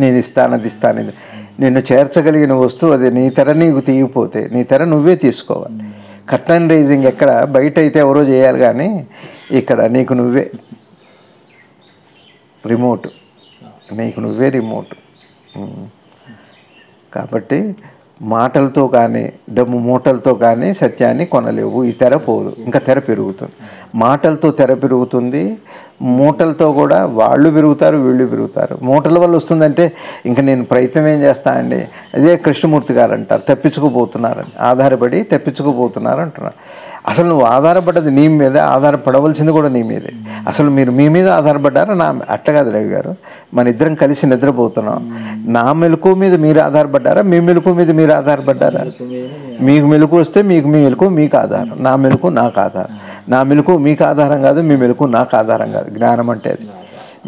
నేను ఇస్తాను అది ఇస్తాను, ఇది నిన్ను చేర్చగలిగిన వస్తువు అది. నీ తెర నీకు తీయకపోతే నీ తెర నువ్వే తీసుకోవాలి. కర్టన్ రైజింగ్ ఎక్కడ బయట అయితే ఎవరో చేయాలి, కానీ ఇక్కడ నీకు నువ్వే రిమోట్, నీకు నువ్వే రిమోట్. కాబట్టి మాటలతో కానీ డబ్బు మూటలతో కానీ సత్యాన్ని కొనలేవు. ఈ తెర పోదు, ఇంకా తెర పెరుగుతుంది. మాటలతో తెర పెరుగుతుంది, మూటలతో కూడా వాళ్ళు పెరుగుతారు, వీళ్ళు పెరుగుతారు. మూటల వల్ల వస్తుందంటే ఇంకా నేను ప్రయత్నం ఏం చేస్తా అండి. అదే కృష్ణమూర్తి గారు అంటారు, తప్పించుకుపోతున్నారని, ఆధారపడి తప్పించుకుపోతున్నారు అంటున్నారు. అసలు నువ్వు ఆధారపడ్డది నీ మీద, ఆధారపడవలసింది కూడా నీ మీదే. అసలు మీరు మీ మీద ఆధారపడ్డారా? అట్లా కాదు రవి గారు, మన ఇద్దరం కలిసి నిద్రపోతున్నాం. నా మెలకు మీద మీరు ఆధారపడ్డారా? మీ మెలకు మీద మీరు ఆధారపడ్డారా? మీకు మెలకు వస్తే మీ మెలకు మీకు ఆధారం, నా మెలకు నాకు ఆధారం. నా మెలకు మీకు ఆధారం కాదు, మీ మెలకు నాకు ఆధారం కాదు. జ్ఞానం అంటే అది.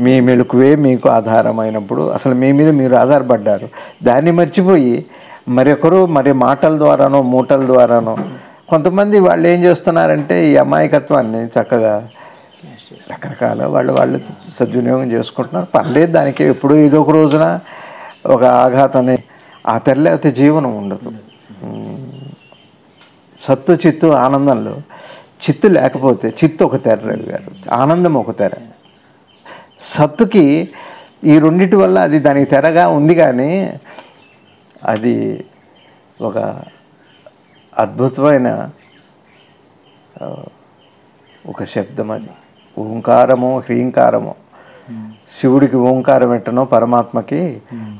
మీ మెలకువే మీకు ఆధారమైనప్పుడు అసలు మీ మీద మీరు ఆధారపడ్డారు. దాన్ని మర్చిపోయి మరొకరు మరి మాటల ద్వారానో మూటల ద్వారానో కొంతమంది వాళ్ళు ఏం చేస్తున్నారంటే ఈ అమాయకత్వాన్ని చక్కగా రకరకాల వాళ్ళు సద్వినియోగం చేసుకుంటున్నారు. పర్లేదు, దానికి ఎప్పుడూ ఏదో ఒక రోజున ఒక ఆఘాతాన్ని. ఆ తెరలేకపోతే జీవనం ఉండదు. సత్తు చిత్తు ఆనందంలో చిత్తు లేకపోతే చిత్తు ఒక తెర రవి గారు, ఆనందం ఒక తెర. సత్తుకి ఈ రెండిటి వల్ల అది దానికి తెరగా ఉంది, కానీ అది ఒక అద్భుతమైన ఒక శబ్దం. అది ఓంకారము, హ్రీంకారము. శివుడికి ఓంకారం ఎట్టనో పరమాత్మకి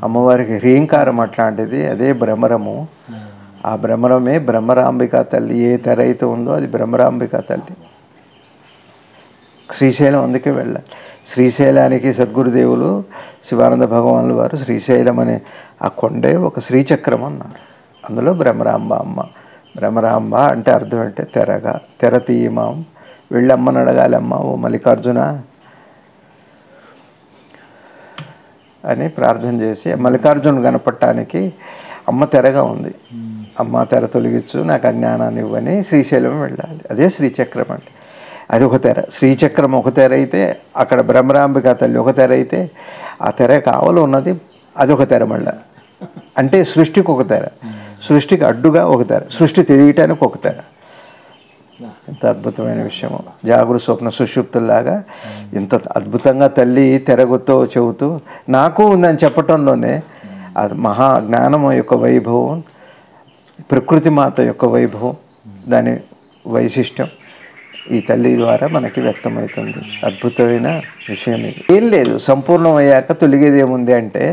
అమ్మవారికి హ్రీంకారం అట్లాంటిది. అదే భ్రమరము. ఆ భ్రమరమే బ్రహ్మరాంబికా తల్లి. ఏ తెర అయితే ఉందో అది బ్రహ్మరాంబికా తల్లి. శ్రీశైలం అందుకే వెళ్ళాలి. శ్రీశైలానికి సద్గురుదేవులు శివానంద భగవానులు వారు శ్రీశైలం అనే ఆ కొండే ఒక శ్రీచక్రం అన్నారు. అందులో బ్రహ్మరాంబ అమ్మ. బ్రహ్మరాంబ అంటే అర్థం అంటే తెరగా, తెర తీయమాం, వెళ్ళమ్మని అడగాలి, అమ్మ ఓ మల్లికార్జున అని ప్రార్థన చేసి మల్లికార్జును కనపడటానికి అమ్మ తెరగా ఉంది. అమ్మ తెర తొలగించు, నాకు అజ్ఞానాన్ని ఇవ్వని శ్రీశైలం వెళ్ళాలి. అదే శ్రీచక్రం అంటే. అది ఒక తెర. శ్రీచక్రం ఒక తెర అయితే, అక్కడ బ్రహ్మరాంబికా తల్లి ఒక తెర అయితే, ఆ తెర కావలు ఉన్నది అదొక తెర. మళ్ళీ అంటే సృష్టికి ఒక తెర, సృష్టికి అడ్డుగా ఒక తెర, సృష్టి తెలియటానికి ఒక తెర. ఎంత అద్భుతమైన విషయము. జాగృత స్వప్న సుషుప్తుల్లాగా ఇంత అద్భుతంగా తల్లి తెరగుతో చెబుతూ నాకు ఉందని చెప్పటంలోనే అది మహా జ్ఞానం యొక్క వైభవం, ప్రకృతి మాత యొక్క వైభవం, దాని వైశిష్టం ఈ తల్లి ద్వారా మనకి వ్యక్తమవుతుంది. అద్భుతమైన విషయం ఇది. ఏం లేదు, సంపూర్ణం అయ్యాక తొలిగేది ఏముంది అంటే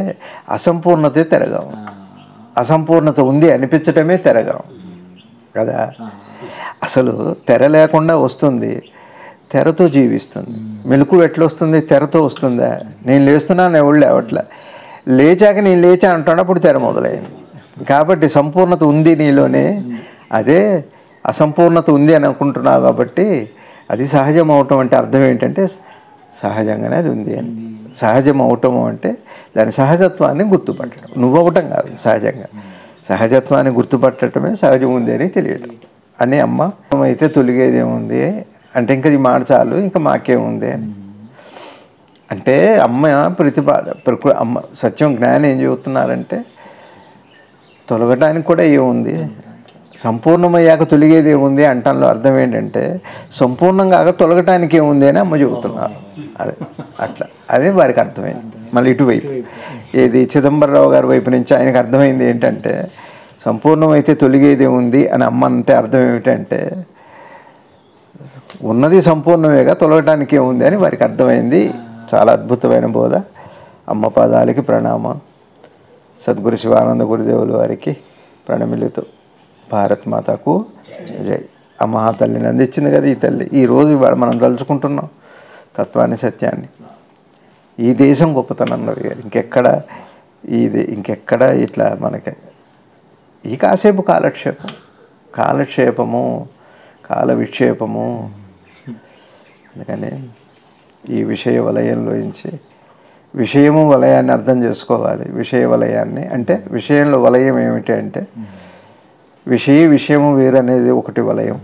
అసంపూర్ణతే తెరగా. అసంపూర్ణత ఉంది అనిపించటమే తెరగా కదా. అసలు తెర లేకుండా వస్తుంది, తెరతో జీవిస్తుంది. మెలకు ఎట్లా వస్తుంది? తెరతో వస్తుందా? నేను లేస్తున్నాను ఎవరు లేవట్లే, లేచాక నేను లేచా అంటాను, అప్పుడు తెర మొదలైంది. కాబట్టి సంపూర్ణత ఉంది నీలోనే. అదే అసంపూర్ణత ఉంది అని అనుకుంటున్నావు కాబట్టి అది సహజం అవటం అంటే అర్థం ఏంటంటే సహజంగానే అది ఉంది అని. సహజం అవటం అంటే దాని సహజత్వాన్ని గుర్తుపట్టడం, నువ్వు అవటం కాదు. సహజంగా సహజత్వాన్ని గుర్తుపట్టడమే సహజం ఉంది అని తెలియటం. అని అమ్మ అయితే తొలిగేది ఏముంది అంటే ఇంకా మాట చాలు, ఇంకా మాకేముంది అని అంటే అమ్మ అమ్మ సత్యం జ్ఞానం ఏం చెబుతున్నారంటే తొలగటానికి కూడా ఏముంది, సంపూర్ణమయ్యాక తొలిగేది ఏముంది అంటంలో అర్థం ఏంటంటే సంపూర్ణంగా తొలగటానికి ఏముంది అని అమ్మ చెబుతున్నారు. అదే అట్లా అదే వారికి అర్థమైంది. మళ్ళీ ఇటువైపు ఏది చిదంబరరావు గారి వైపు నుంచి ఆయనకు అర్థమైంది ఏంటంటే సంపూర్ణమైతే తొలిగేది ఏముంది అని అమ్మ అంటే అర్థం ఏమిటంటే ఉన్నది సంపూర్ణమేగా, తొలగటానికి ఏముంది అని వారికి అర్థమైంది. చాలా అద్భుతమైన బోధ. అమ్మ పాదాలకి ప్రణామం. సద్గురు శివానంద గురుదేవుల వారికి ప్రణమిలుతూ భారత్ మాతకు జై. ఆ మహాతల్లిని అందించింది కదా ఈ తల్లి. ఈరోజు ఇవాళ మనం తలుచుకుంటున్నాం తత్వాన్ని, సత్యాన్ని. ఈ దేశం గొప్పతనం గారు ఇంకెక్కడ ఇట్లా మనకి ఈ కాసేపు కాలక్షేపము కాల విక్షేపము. అందుకని ఈ విషయ వలయంలోంచి విషయము వలయాన్ని అర్థం చేసుకోవాలి. విషయ వలయాన్ని అంటే విషయంలో వలయం ఏమిటి అంటే విషయము వేరు అనేది ఒకటి వలయం,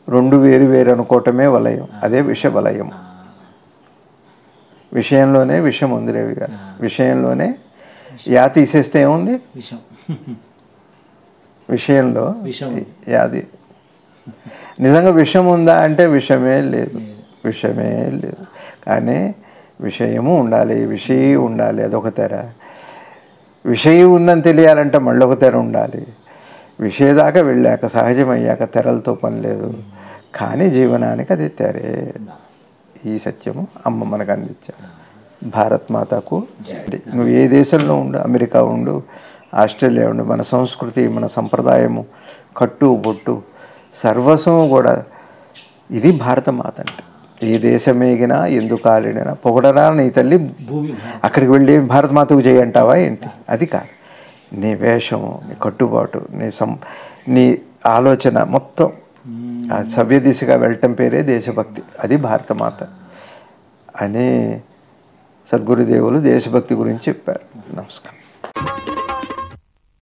రెండు వేరు అనుకోవటమే వలయం, అదే విష వలయం. విషయంలోనే విషం ఉంది రేవి గారు. విషయంలోనే యా తీసేస్తే ఏముంది? విషం. విషయంలో యాది. నిజంగా విషం ఉందా అంటే విషమే లేదు, విషమే లేదు. కానీ విషయము ఉండాలి, విషయీ ఉండాలి, అదొక తెర. విషయీ ఉందని తెలియాలంటే మళ్ళీ ఒక తెర ఉండాలి. విషయ దాకా వెళ్ళాక సహజమయ్యాక తెరలతో పని లేదు. కానీ జీవనానికి అది తెరే. ఈ సత్యము అమ్మ మనకు అందించారు. భారత్ మాతకు నువ్వు ఏ దేశంలో ఉండు, అమెరికా ఉండు, ఆస్ట్రేలియా ఉండు, మన సంస్కృతి మన సంప్రదాయము కట్టు బొట్టు సర్వస్వము కూడా ఇది భారతమాత అంటే. ఏ దేశమేగినా ఎందుకు కాలిడినా పొగడరా నీ తల్లి భూమి. అక్కడికి వెళ్ళి భారతమాతకు చేయంటావా ఏంటి? అది కాదు. నీ వేషము, నీ కట్టుబాటు, నీ ఆలోచన మొత్తం ఆ సవ్య దిశగా వెళ్ళటం పేరే దేశభక్తి. అది భారతమాత అని సద్గురుదేవులు దేశభక్తి గురించి చెప్పారు. నమస్కారం.